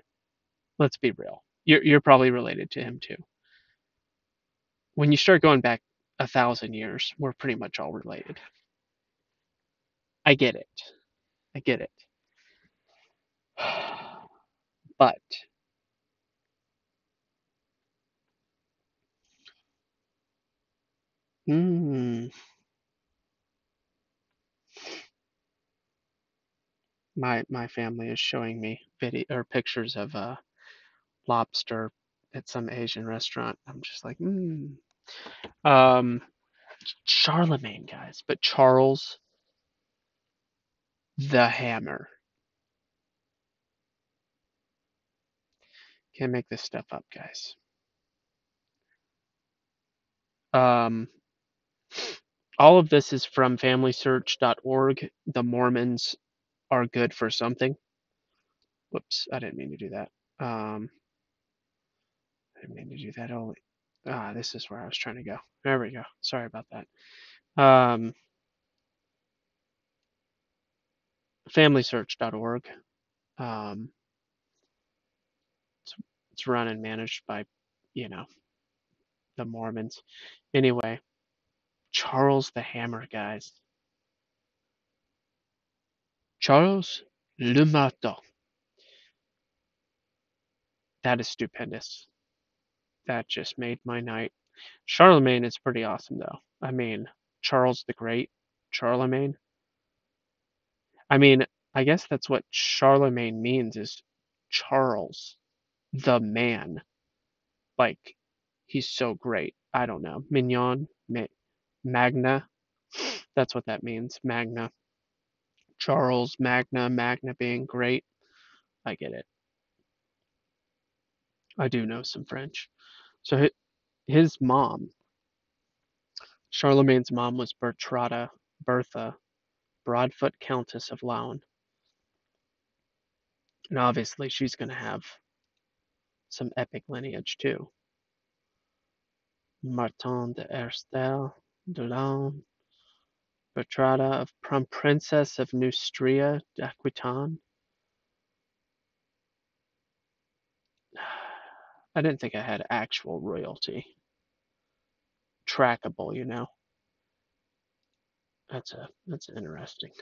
let's be real. You're probably related to him too. When you start going back 1,000 years, we're pretty much all related. I get it. I get it. But mm, my family is showing me video or pictures of lobster at some Asian restaurant. I'm just like, um, Charlemagne, guys, but Charles the Hammer. Can't make this stuff up, guys. Um, all of this is from FamilySearch.org. The Mormons are good for something. Whoops, I didn't mean to do that. I didn't mean to do that. This is where I was trying to go. There we go. Sorry about that. FamilySearch.org. Um, it's, it's run and managed by, you know, the Mormons. Anyway, Charles the Hammer, guys. Charles Le Marteau. That is stupendous. That just made my night. Charlemagne is pretty awesome, though. I mean, Charles the Great, Charlemagne. I mean, I guess that's what Charlemagne means is Charles, the man. Like, he's so great. I don't know. Mignon, Magna. That's what that means. Magna. Charles, Magna being great. I get it. I do know some French. So his mom, Charlemagne's mom, was Bertha, Broadfoot, Countess of Laon. And obviously she's going to have some epic lineage too. Martin de Erstel, Dulon, Bertrada of Princess of Neustria d'Aquitaine. I didn't think I had actual royalty. Trackable, you know. That's interesting.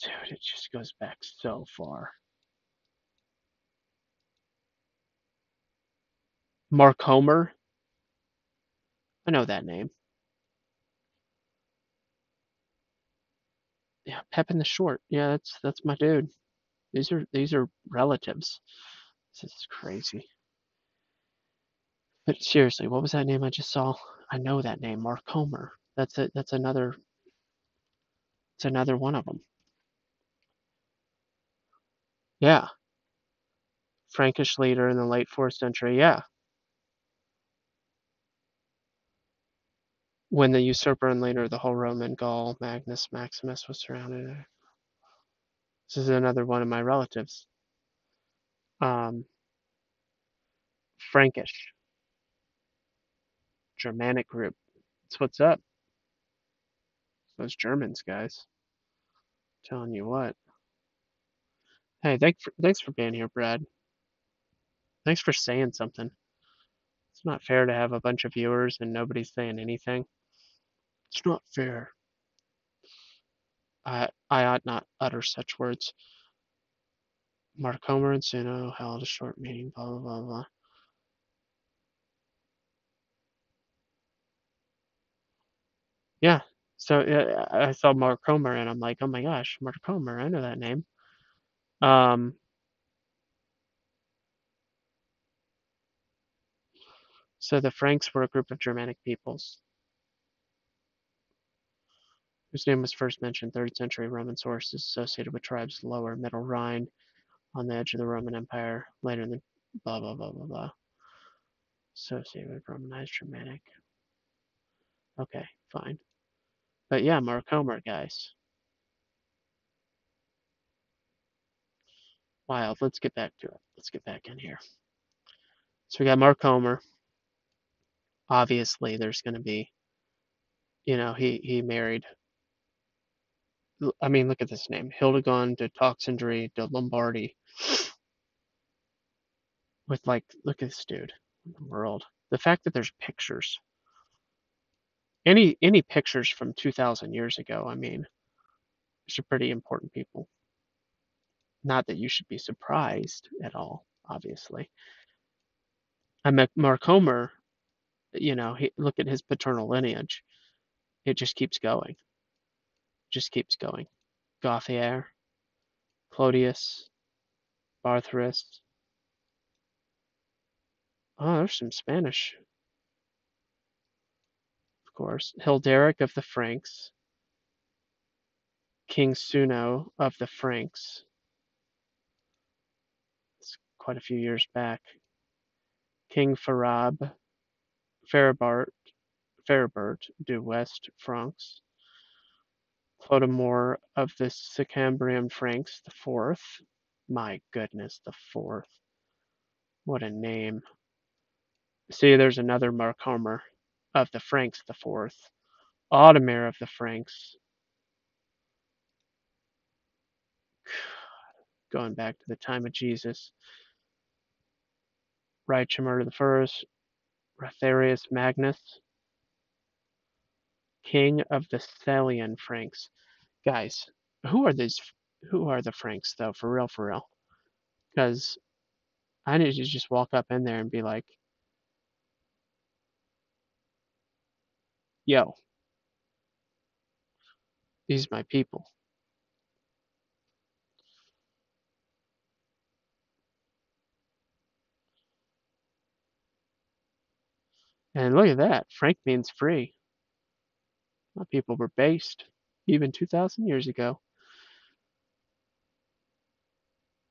Dude, it just goes back so far. Mark Homer. I know that name. Yeah, Pepin the Short. Yeah, that's my dude. These are relatives. This is crazy. But seriously, what was that name I just saw? I know that name, Mark Homer. That's it. That's another. It's another one of them. Yeah, Frankish leader in the late 4th century. Yeah, when the usurper and leader of the whole Roman Gaul, Magnus Maximus, was surrounded. This is another one of my relatives. Um, Frankish, Germanic group. That's what's up. Those Germans, guys. Telling you what. Hey, thanks for being here, Brad. Thanks for saying something. It's not fair to have a bunch of viewers and nobody's saying anything. It's not fair. I ought not utter such words. Mark Homer and Suno held a short meeting, blah, blah, blah, blah. Yeah. So I saw Mark Homer and I'm like, oh my gosh, Mark Homer, I know that name. Um, so the Franks were a group of Germanic peoples whose name was first mentioned 3rd century Roman sources associated with tribes lower Middle Rhine on the edge of the Roman Empire, later in the blah, blah, blah, blah, blah. Associated with Romanized Germanic. Okay, fine. But yeah, Mark Homer, guys. Wild. Let's get back to it. Let's get back in here. So we got Mark Homer. Obviously, there's going to be, he married. I mean, look at this name, Hildegard de Toxindry de Lombardy. With like, look at this dude in the world. The fact that there's pictures, any pictures from 2,000 years ago. I mean, these are pretty important people. Not that you should be surprised at all, obviously. I met Mark Homer. Look at his paternal lineage. It just keeps going. Just keeps going. Gauthier, Clodius, Bartharus. Oh, there's some Spanish, of course. Hilderic of the Franks, King Suno of the Franks. It's quite a few years back. King Ferabart du West Franks. Clodomir of the Sicambrian Franks, the fourth. My goodness, the fourth. What a name. See, there's another Mark Homer of the Franks, the fourth. Audomir of the Franks, going back to the time of Jesus. Ricimer the first, Rotharius Magnus, king of the Salian Franks. Guys, who are these? Who are the Franks, though? For real, for real. Because I need to just walk up in there and be like, yo, these are my people. And look at that. Frank means free. My people were based even 2,000 years ago.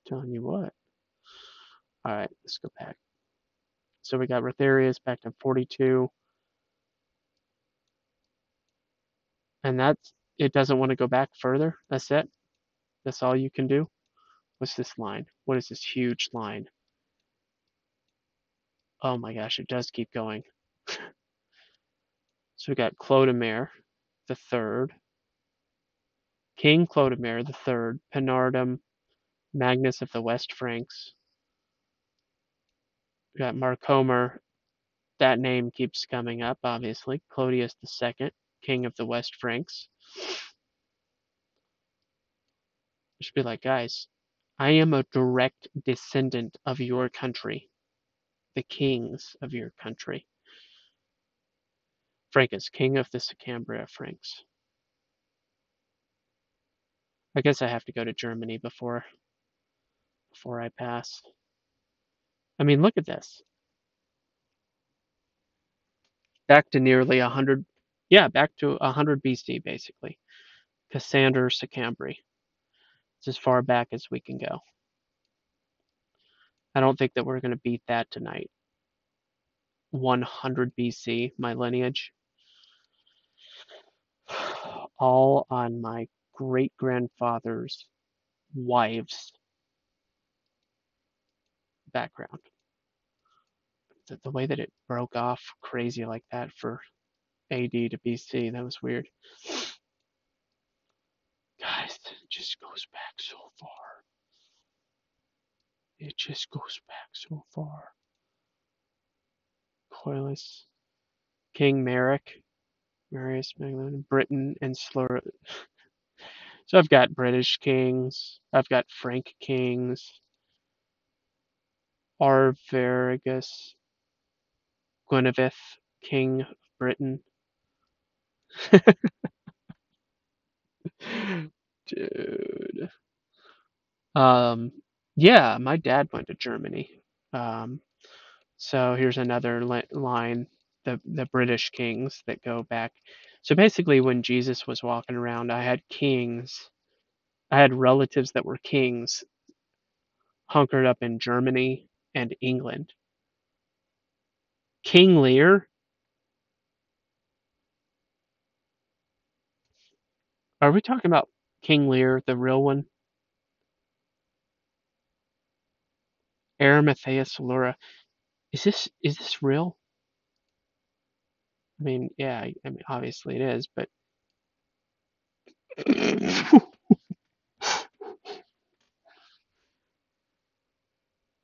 Telling you what. All right, let's go back. So we got Rotharius back to 42. And it doesn't want to go back further. That's it. That's all you can do. What's this line? What is this huge line? Oh my gosh, it does keep going. So we got Clodomir the third, King Clodomir the third, Penardum Magnus of the West Franks. We got Marcomer. That name keeps coming up, obviously. Clodius the second, King of the West Franks. I should be like, guys, I am a direct descendant of your country, the kings of your country. Francus, king of the Sicambria Franks. I guess I have to go to Germany before I pass. I mean, look at this. Back to nearly 100, yeah, back to 100 BC, basically. Cassander Sicambri. It's as far back as we can go. I don't think that we're going to beat that tonight. 100 BC, my lineage. All on my great-grandfather's wife's background. The way that it broke off crazy like that for AD to BC, that was weird. Guys, it just goes back so far. It just goes back so far. Coilus, King Maric, Marius Magdalene, Britain, and Slur. So I've got British kings, I've got Frank kings, Arviragus, Guinevere, King of Britain. Dude. Yeah, my dad went to Germany. Um, so here's another line, the British kings that go back. So basically, when Jesus was walking around, I had kings, I had relatives that were kings hunkered up in Germany and England. King Lear? Are we talking about King Lear, the real one? Arimathea Solura. Is this real? I mean, yeah, I mean obviously it is, but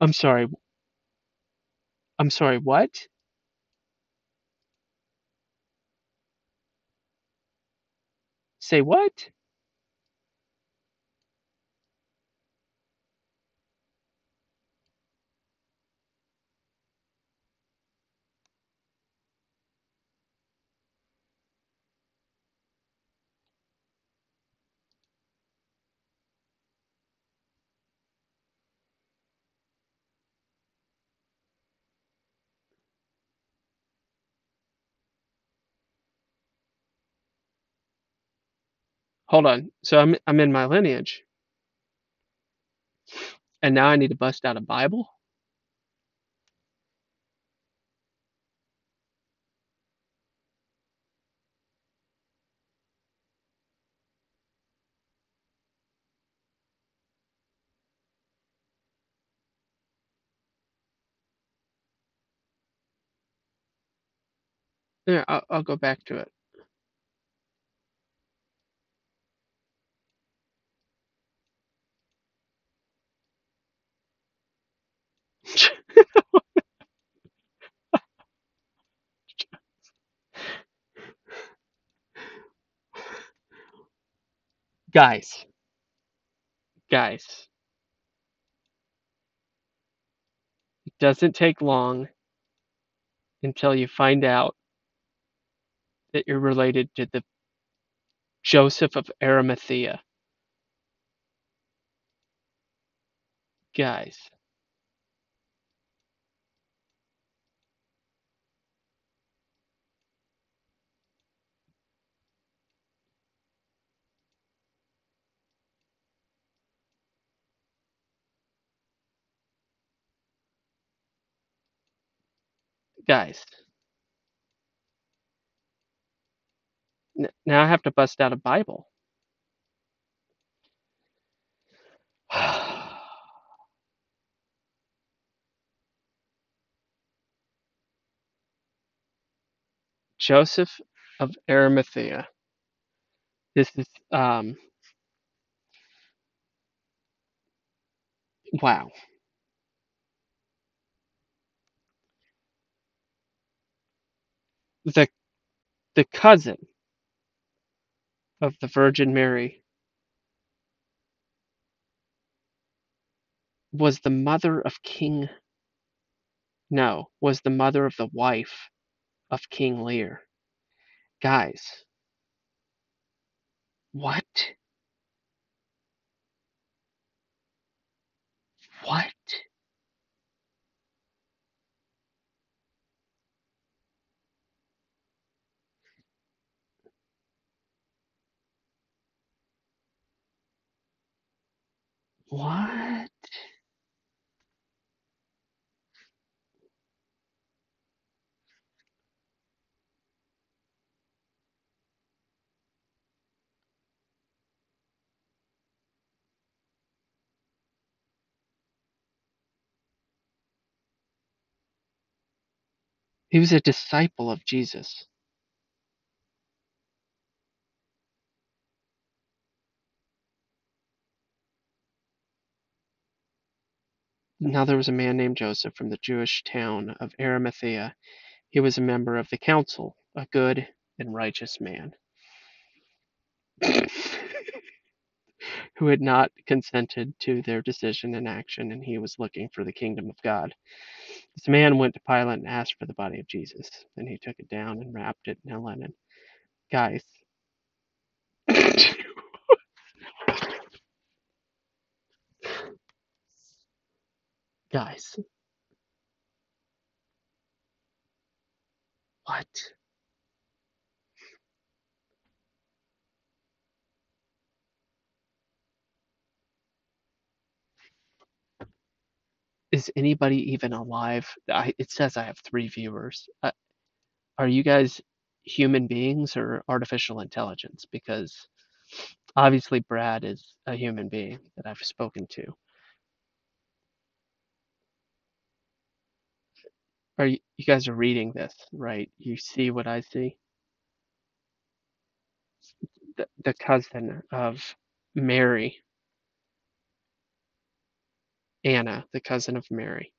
I'm sorry. I'm sorry, what? Say what? Hold on. So I'm in my lineage, and now I need to bust out a Bible? Yeah, I'll go back to it. Guys, guys, it doesn't take long until you find out that you're related to the Joseph of Arimathea. Guys, guys. Now I have to bust out a Bible. Joseph of Arimathea. This is wow. The the cousin of the Virgin Mary was the mother of King no, was the mother of the wife of King Lear. Guys, what? What? What? He was a disciple of Jesus. Now there was a man named Joseph from the Jewish town of Arimathea. He was a member of the council, a good and righteous man, who had not consented to their decision and action, and he was looking for the kingdom of God. This man went to Pilate and asked for the body of Jesus. Then he took it down and wrapped it in a linen. Guys, guys, what? Is anybody even alive? It says I have 3 viewers. Are you guys human beings or artificial intelligence? Because obviously Brad is a human being that I've spoken to. You guys are reading this, right? You see what I see? The cousin of Mary, Anna, the cousin of Mary.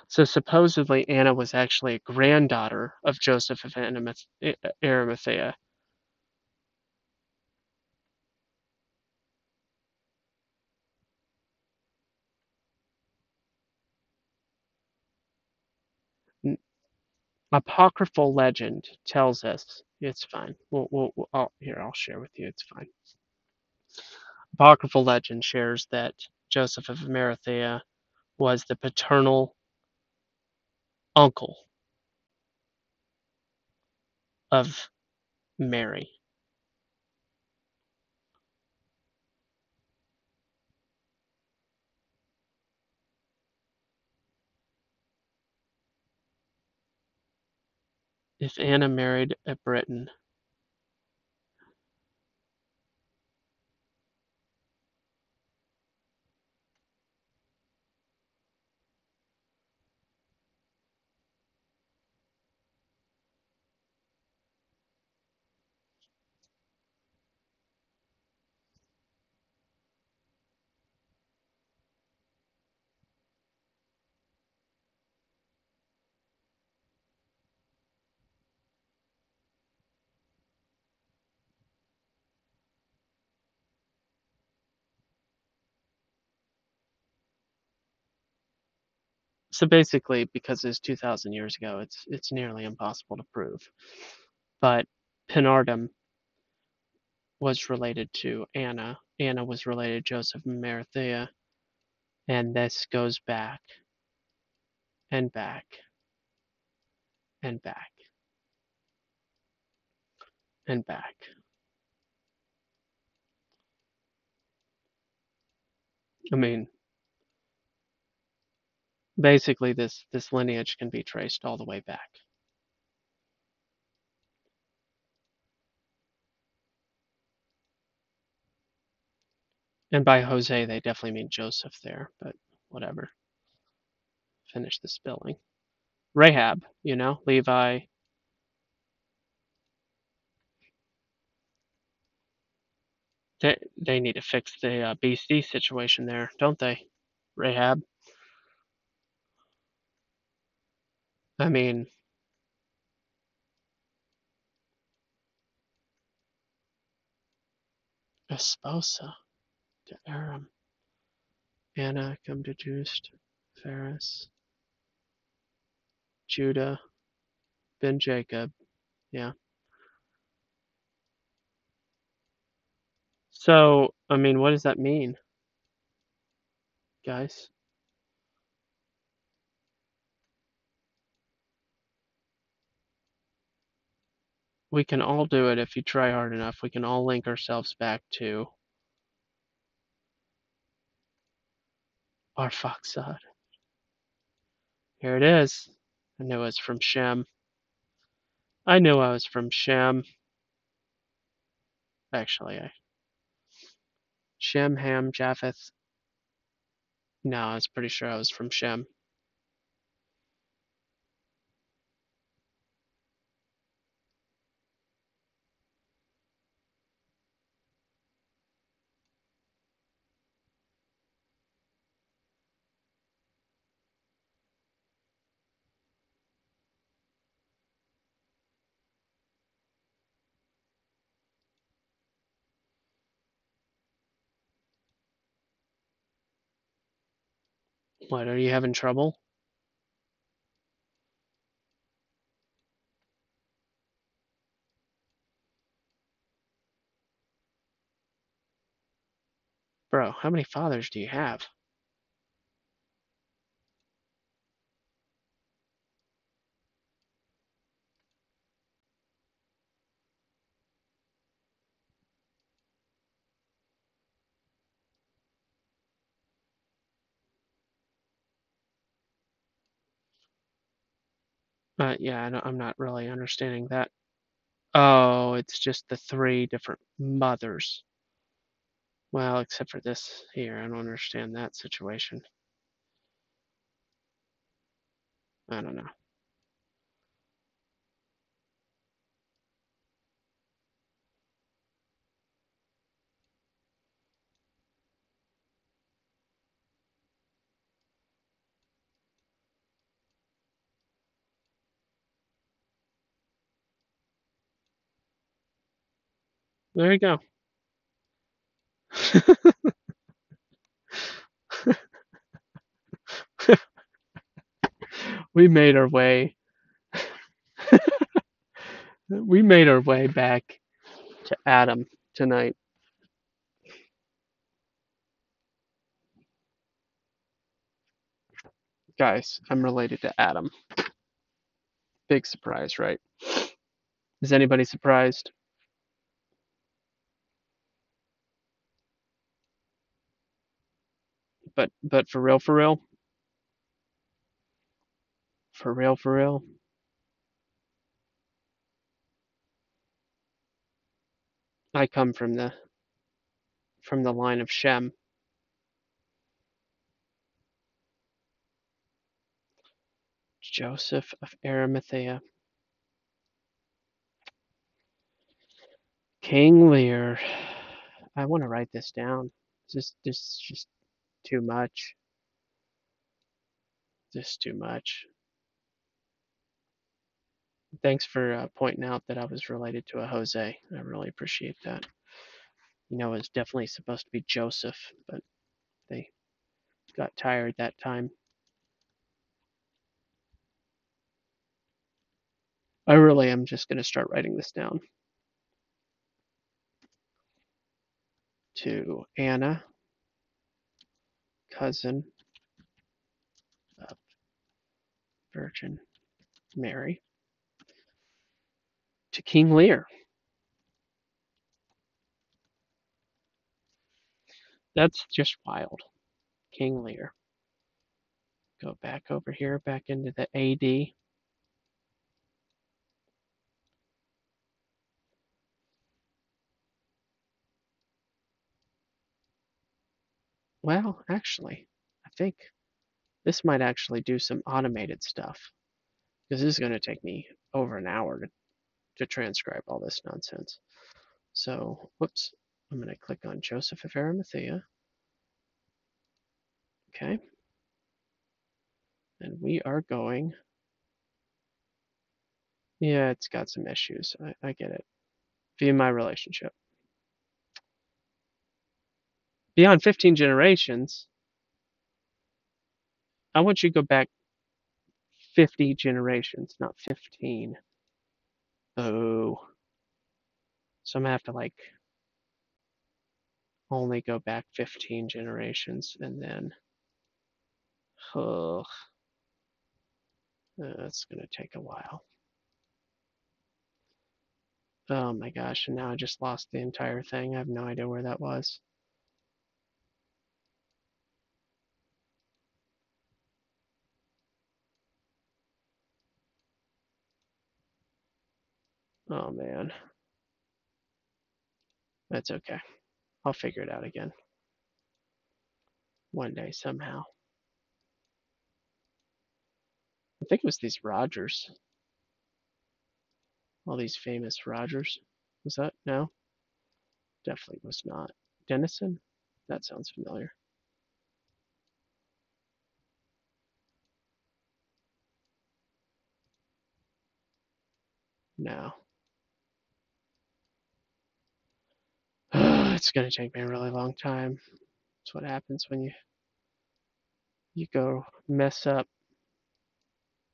So supposedly Anna was actually a granddaughter of Joseph of Arimathea. Apocryphal legend tells us it's fine. I'll share with you. It's fine. Apocryphal legend shares that Joseph of Arimathea was the paternal uncle of Mary. If Anna married a Briton, so basically, because it's 2,000 years ago, it's nearly impossible to prove. But Penardum was related to Anna. Anna was related to Joseph of Arimathea, and this goes back and back and back and back. I mean, basically this lineage can be traced all the way back. And by Jose, they definitely mean Joseph there, but whatever. Finish the spelling. Rahab, Levi. They need to fix the BC situation there, don't they? Rahab. I mean, Esposa to Aram. Anna come to Just. Pharis. Judah. Ben Jacob. Yeah. So, I mean, what does that mean, guys? We can all do it if you try hard enough. We can all link ourselves back to Arphaxad. Here it is. I knew it was from Shem. I knew I was from Shem. Actually, Shem, Ham, Japheth. No, I was pretty sure I was from Shem. What, are you having trouble? Bro, how many fathers do you have? Yeah, I'm not really understanding that. Oh, it's just the three different mothers. Well, except for this here, I don't understand that situation. I don't know. There you go. we made our way. We made our way back to Adam tonight. Guys, I'm related to Adam. Big surprise, right? Is anybody surprised? But for real, for real, I come from the line of Shem. Joseph of Arimathea. King Lear. I want to write this down. Just too much. Just too much. Thanks for pointing out that I was related to a Jose. I really appreciate that. It was definitely supposed to be Joseph, but they got tired that time. I really am just going to start writing this down. To Anna, cousin of Virgin Mary to King Lear. That's just wild. King Lear. Go back over here, back into the AD. Well, actually, I think this might actually do some automated stuff because this is going to take me over an hour to transcribe all this nonsense. So, whoops, I'm going to click on Joseph of Arimathea. Okay. And we are going. Yeah, it's got some issues. I get it. View my relationship. Beyond 15 generations, I want you to go back 50 generations, not 15. Oh. So I'm going to have to like only go back 15 generations and then. Oh, that's going to take a while. Oh my gosh, and now I just lost the entire thing. I have no idea where that was. Oh man. That's okay. I'll figure it out again. One day somehow. I think it was these Rogers. All these famous Rogers. Was that? No? Definitely was not. Denison? That sounds familiar. No. It's going to take me a really long time. That's what happens when you go mess up.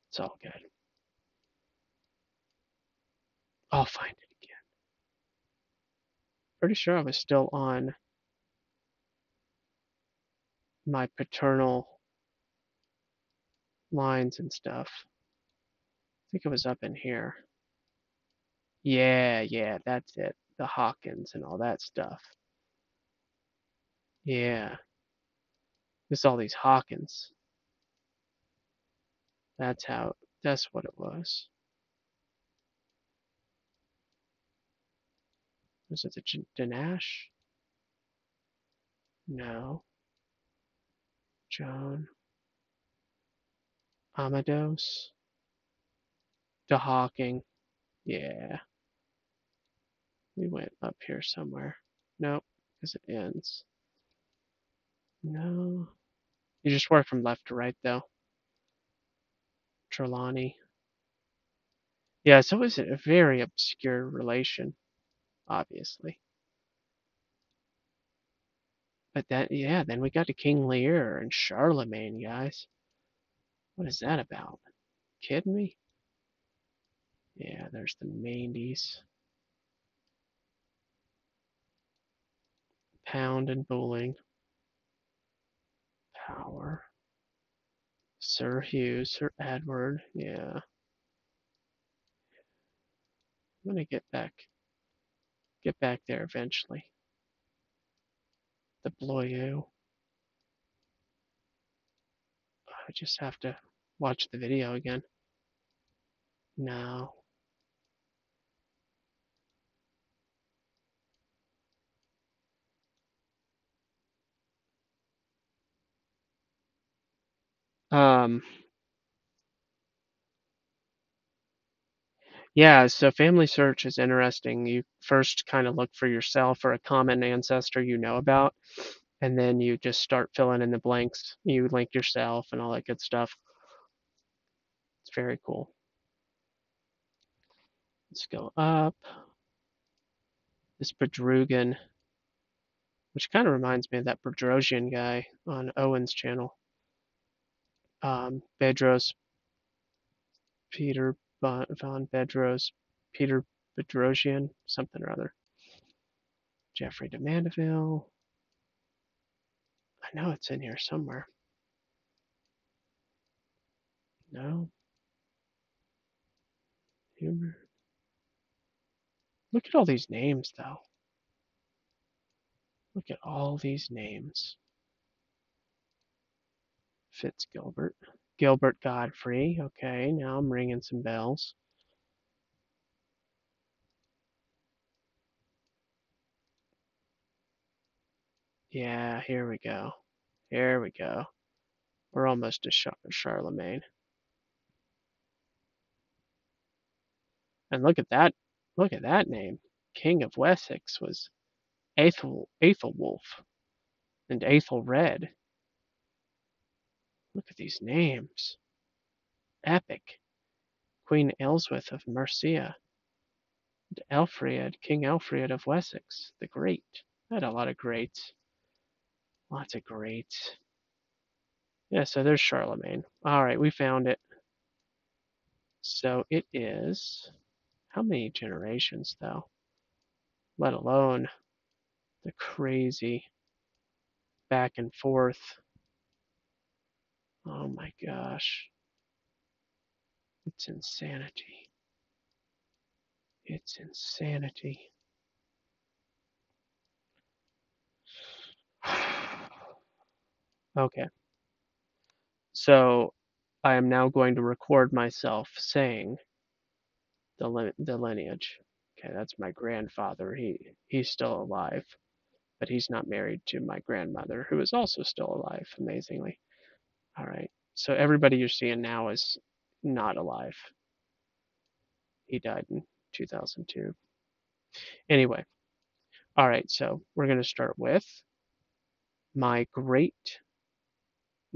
It's all good. I'll find it again. Pretty sure I was still on my paternal lines and stuff. I think it was up in here. Yeah, that's it. The Hawkins and all that stuff. Yeah. There's all these Hawkins. That's what it was. Was it the Danash? No. Joan. Amados. The Hawking. Yeah. We went up here somewhere. Nope, because it ends. No. You just work from left to right, though. Trelawney. Yeah, so it was a very obscure relation, obviously. But yeah, then we got to King Lear and Charlemagne, guys. What is that about? Kidding me? Yeah, there's the Mandies. Pound and Bowling. Power. Sir Hugh, Sir Edward. Yeah. I'm gonna get back there eventually. The Bloyu. I just have to watch the video again. No. Um, yeah, so family search is interesting. You first kind of look for yourself or a common ancestor you know about, and then you just start filling in the blanks. You link yourself and all that good stuff. It's very cool. Let's go up. This Bedrugan, which kind of reminds me of that Bedrosian guy on Owen's channel. Bedros, Peter von Bedros, Peter Bedrosian, something or other. Jeffrey de Mandeville. I know it's in here somewhere. No. Look at all these names, though. Look at all these names. Fitzgilbert. Gilbert Godfrey. Okay, now I'm ringing some bells. Yeah, here we go. Here we go. We're almost to Charlemagne. And look at that. Look at that name. King of Wessex was Aethelwulf and Aethelred. Look at these names. Epic. Queen Elswith of Mercia. King Alfred of Wessex, the Great. I had a lot of greats. Lots of greats. Yeah, so there's Charlemagne. All right, we found it. So it is, how many generations though? Let alone the crazy back and forth. Oh my gosh. It's insanity. It's insanity. Okay, so I am now going to record myself saying the lineage. Okay, that's my grandfather. He's still alive, but he's not married to my grandmother, who is also still alive, amazingly. All right. So everybody you're seeing now is not alive. He died in 2002. Anyway, all right. So we're going to start with my great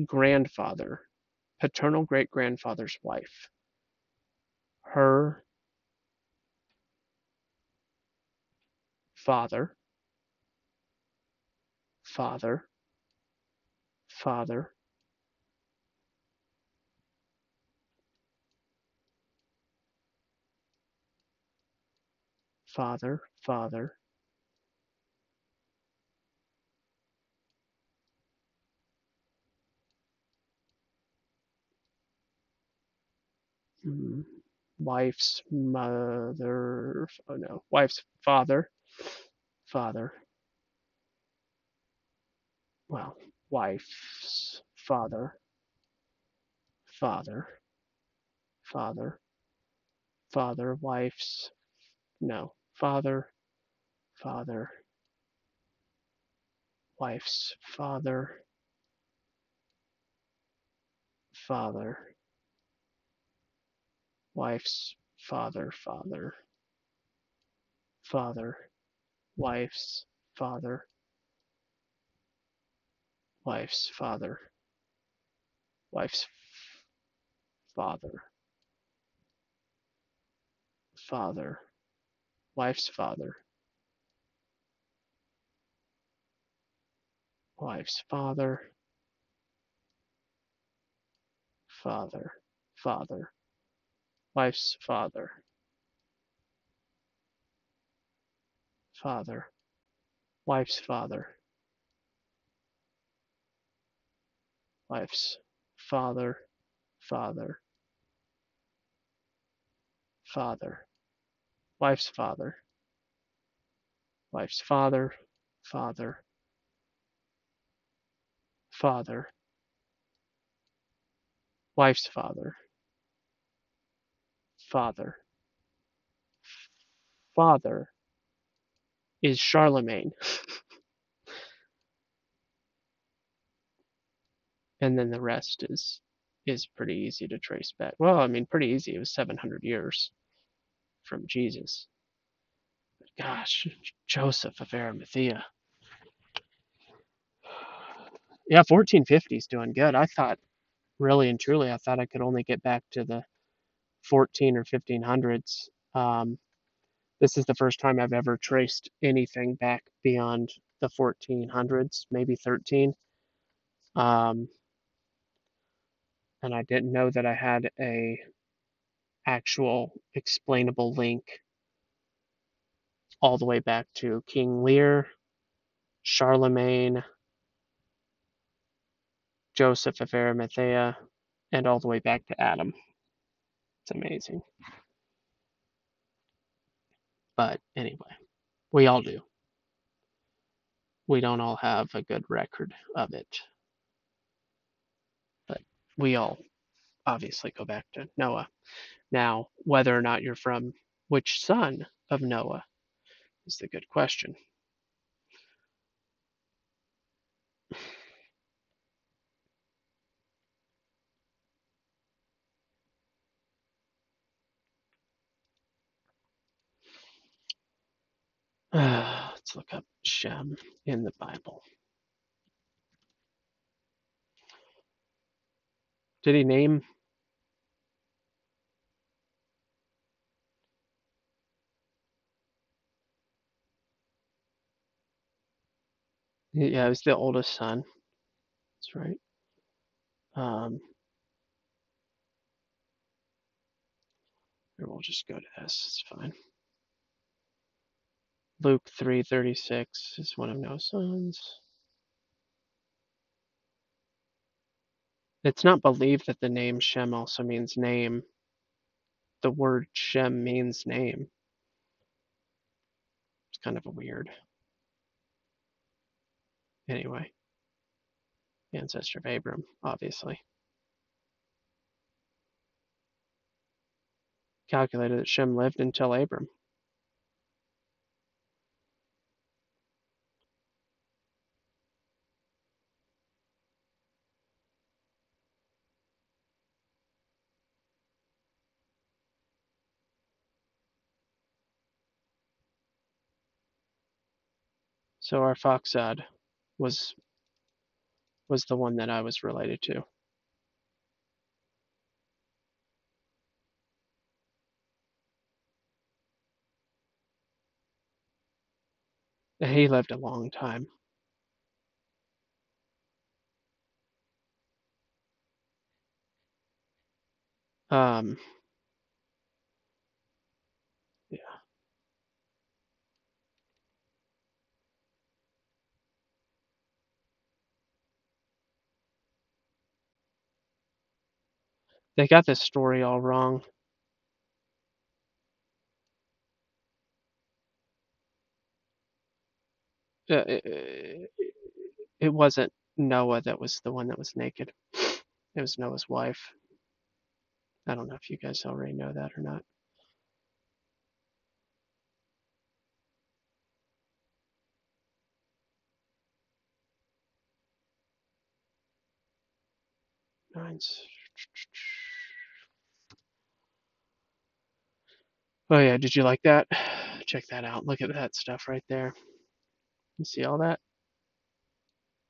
grandfather, paternal great grandfather's wife. Her father, father, father, father, father, mm, wife's mother, oh no, wife's father, father, well, wife's father, father, father, father, wife's, no, father, father, wife's father, father, wife's father, father, father, wife's father, wife's father, wife's father, father, wife's father, wife's father, father, father, wife's father, father, wife's father, wife's father, father, father, wife's father, wife's father, father, father, wife's father, father, father is Charlemagne. And then the rest is pretty easy to trace back. Well, I mean, pretty easy. It was 700 years from Jesus. But gosh, Joseph of Arimathea. Yeah, 1450 is doing good. I thought, really and truly, I thought I could only get back to the 14 or 1500s. This is the first time I've ever traced anything back beyond the 1400s, maybe 13. Um, and I didn't know that I had a actual explainable link all the way back to King Lear, Charlemagne, Joseph of Arimathea, and all the way back to Adam. It's amazing. But anyway, we all do. We don't all have a good record of it, but we all obviously go back to Noah. Now, whether or not you're from which son of Noah is the good question. Let's look up Shem in the Bible. Did he name? Yeah, he was the oldest son. That's right. Um, Here, we'll just go to this. It's fine. Luke 3:36 is one of Noah's sons. It's not believed that the name Shem also means name. The word Shem means name. It's kind of a weird. Anyway, ancestor of Abram, obviously. Calculated that Shem lived until Abram. So our Foxad was the one that I was related to. And he lived a long time. Um, yeah. They got this story all wrong. It wasn't Noah that was the one that was naked. It was Noah's wife. I don't know if you guys already know that or not. Nines. Oh yeah, did you like that? Check that out. Look at that stuff right there. You see all that?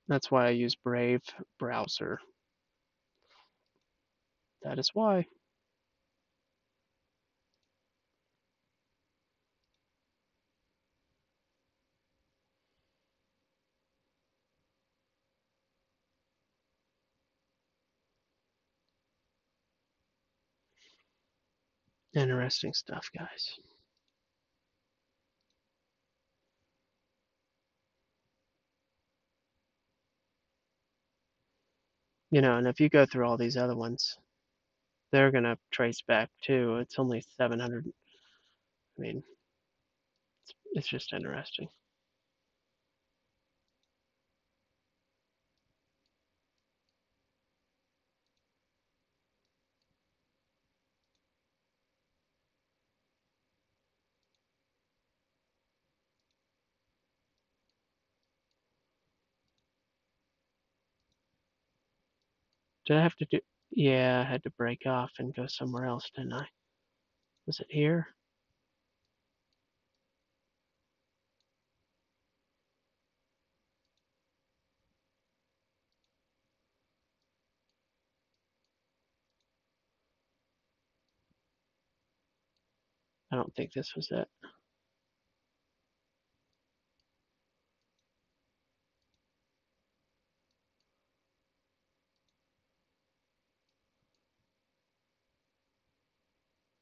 That's why I use Brave browser. That is why. Interesting stuff, guys. You know, and if you go through all these other ones, they're going to trace back too. It's only 700. I mean, it's just interesting. Did I have to do? Yeah, I had to break off and go somewhere else, didn't I? Was it here? I don't think this was it.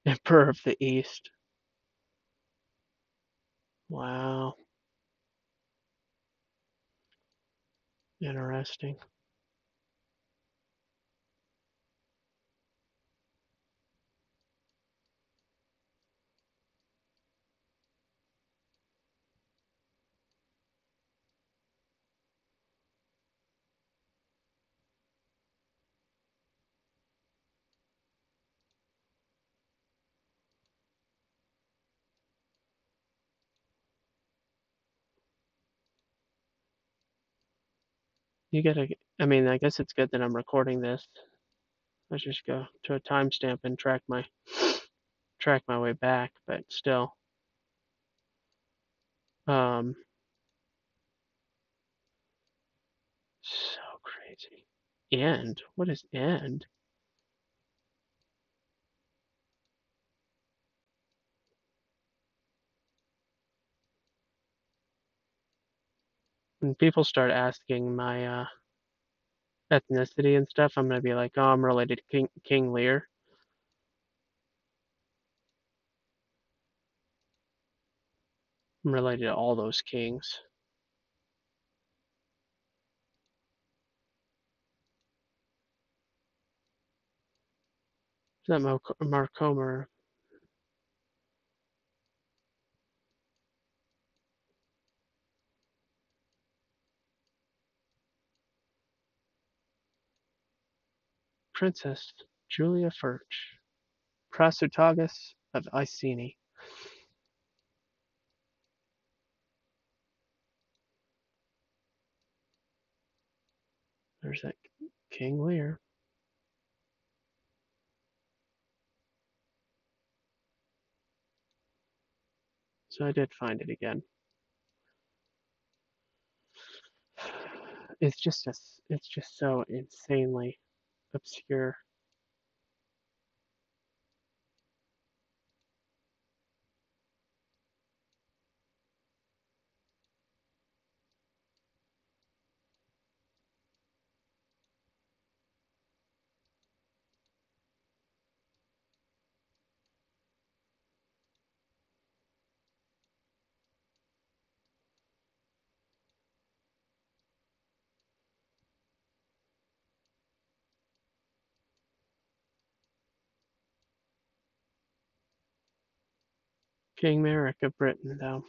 Emperor of the East. Wow. Interesting. You gotta. I mean, I guess it's good that I'm recording this. Let's just go to a timestamp and track my way back. But still, um, so crazy. End. What is end? When people start asking my ethnicity and stuff, I'm gonna be like, oh, I'm related to King Lear. I'm related to all those kings. Is that Marcomer? Princess Julia Furch, Prasutagus of Iceni. There's that King Lear. So I did find it again. It's just so insanely obscure. King Merrick of Britain, though.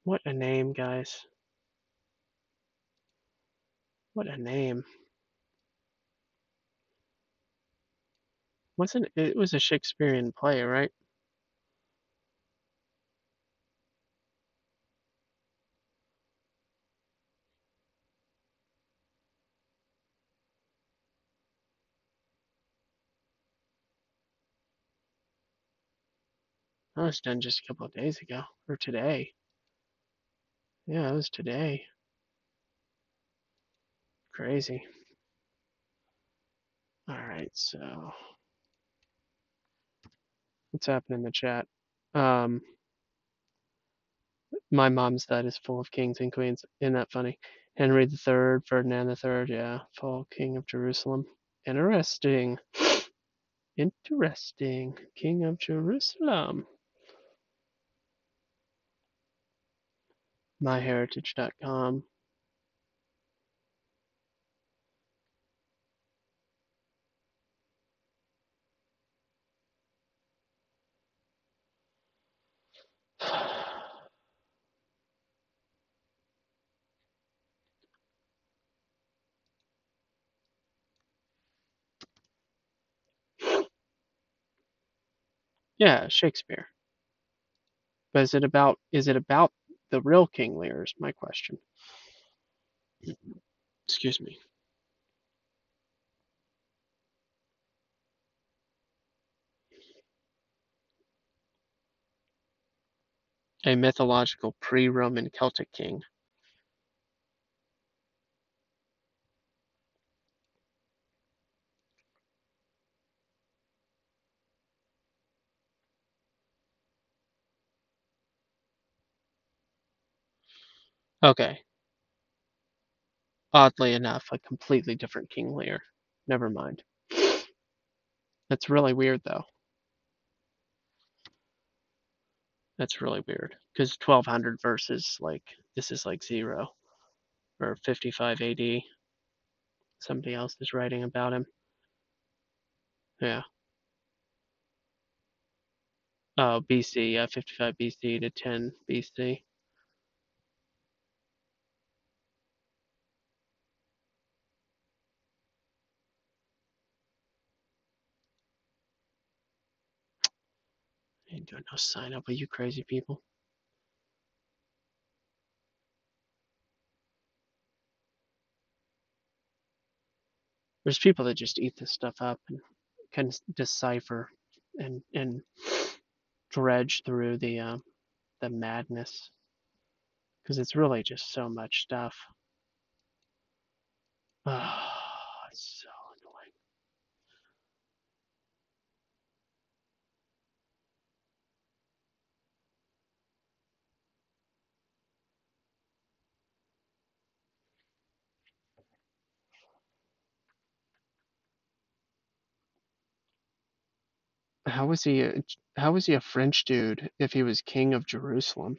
What a name, guys. What a name. Wasn't it was a Shakespearean play, right? That was done just a couple of days ago. Or today. Yeah, it was today. Crazy. Alright, so what's happening in the chat? Um my mom's side is full of kings and queens. Isn't that funny? Henry III, Ferdinand III, yeah, full king of Jerusalem. Interesting. Interesting. King of Jerusalem. MyHeritage.com. Yeah, Shakespeare. But is it about the real King Lear is my question. Excuse me. A mythological pre-Roman Celtic king. Okay. Oddly enough, a completely different King Lear. Never mind. That's really weird though. That's really weird. Because 1200 versus like this is like 0 or 55 AD. Somebody else is writing about him. Yeah. Oh, BC, yeah, 55 BC to 10 BC. ain't got no sign up with you crazy people. There's people that just eat this stuff up and can decipher and dredge through the madness because it's really just so much stuff. Oh, it's so annoying. How was he? How was he a French dude if he was king of Jerusalem?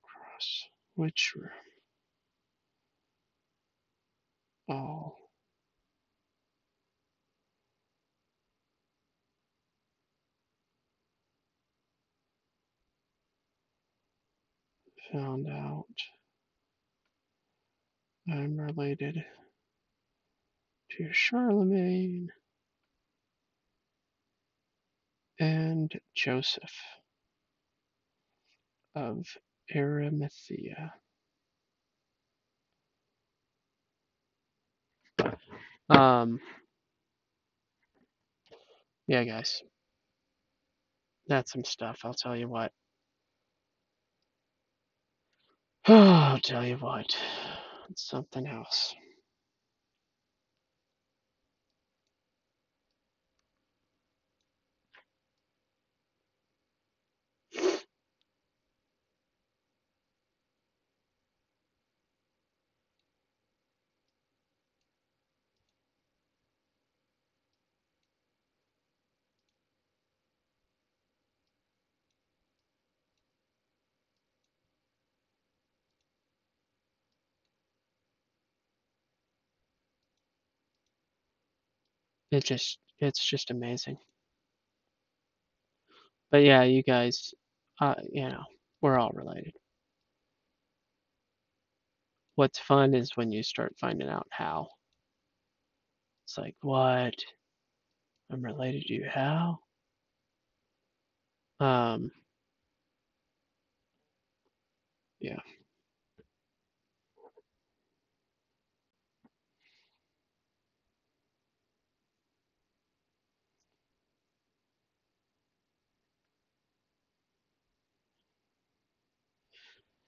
Cross. Which were all found out I'm related to Charlemagne and Joseph of Arimathea. Um, yeah, guys, that's some stuff. I'll tell you what. I'll tell you what. It's something else. It's just amazing. But yeah, you guys, we're all related. What's fun is when you start finding out how. It's like, what? I'm related to you? How? Um, yeah.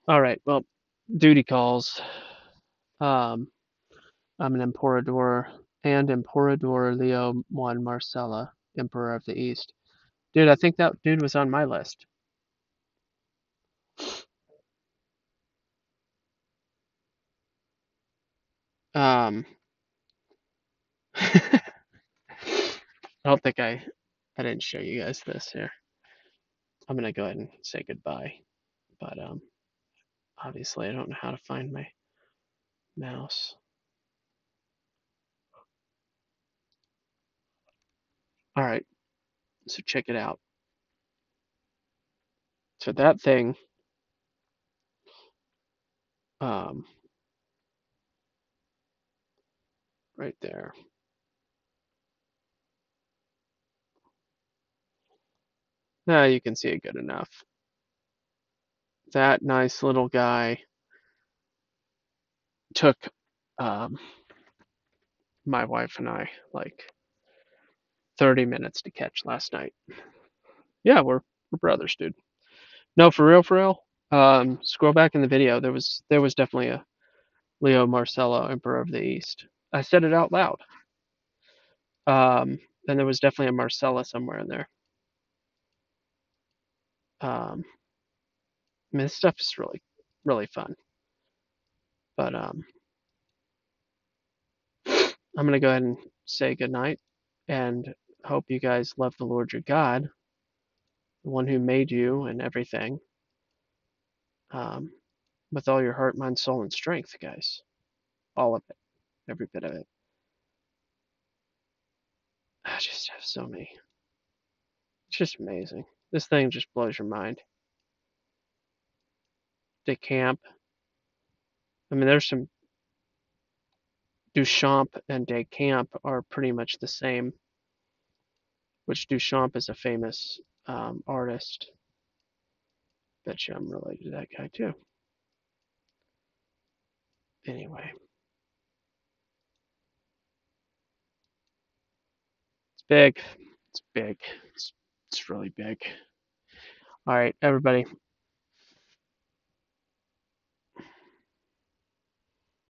All right. Well, duty calls. Um, I'm an Emperador and Emperador Leo I Marcella, Emperor of the East. Dude, I think that dude was on my list. Um, I don't think I didn't show you guys this here. I'm gonna go ahead and say goodbye, but obviously I don't know how to find my mouse. All right, so check it out. So that thing, um, right there. Now you can see it good enough. That nice little guy took um, my wife and I like 30 minutes to catch last night. Yeah, we're brothers, dude. No, for real, for real. Scroll back in the video. There was definitely a Leo Marcello, Emperor of the East. I said it out loud. And there was definitely a Marcella somewhere in there. I mean, this stuff is really, really fun. But I'm gonna go ahead and say goodnight, and hope you guys love the Lord your God, the one who made you and everything, um, with all your heart, mind, soul, and strength, guys. All of it, every bit of it. I just have so many. It's just amazing. This thing just blows your mind. The camp. I mean, there's some. Duchamp and Descamps are pretty much the same, which Duchamp is a famous artist. Bet you I'm related to that guy too. Anyway, it's big. It's big. It's really big. All right, everybody.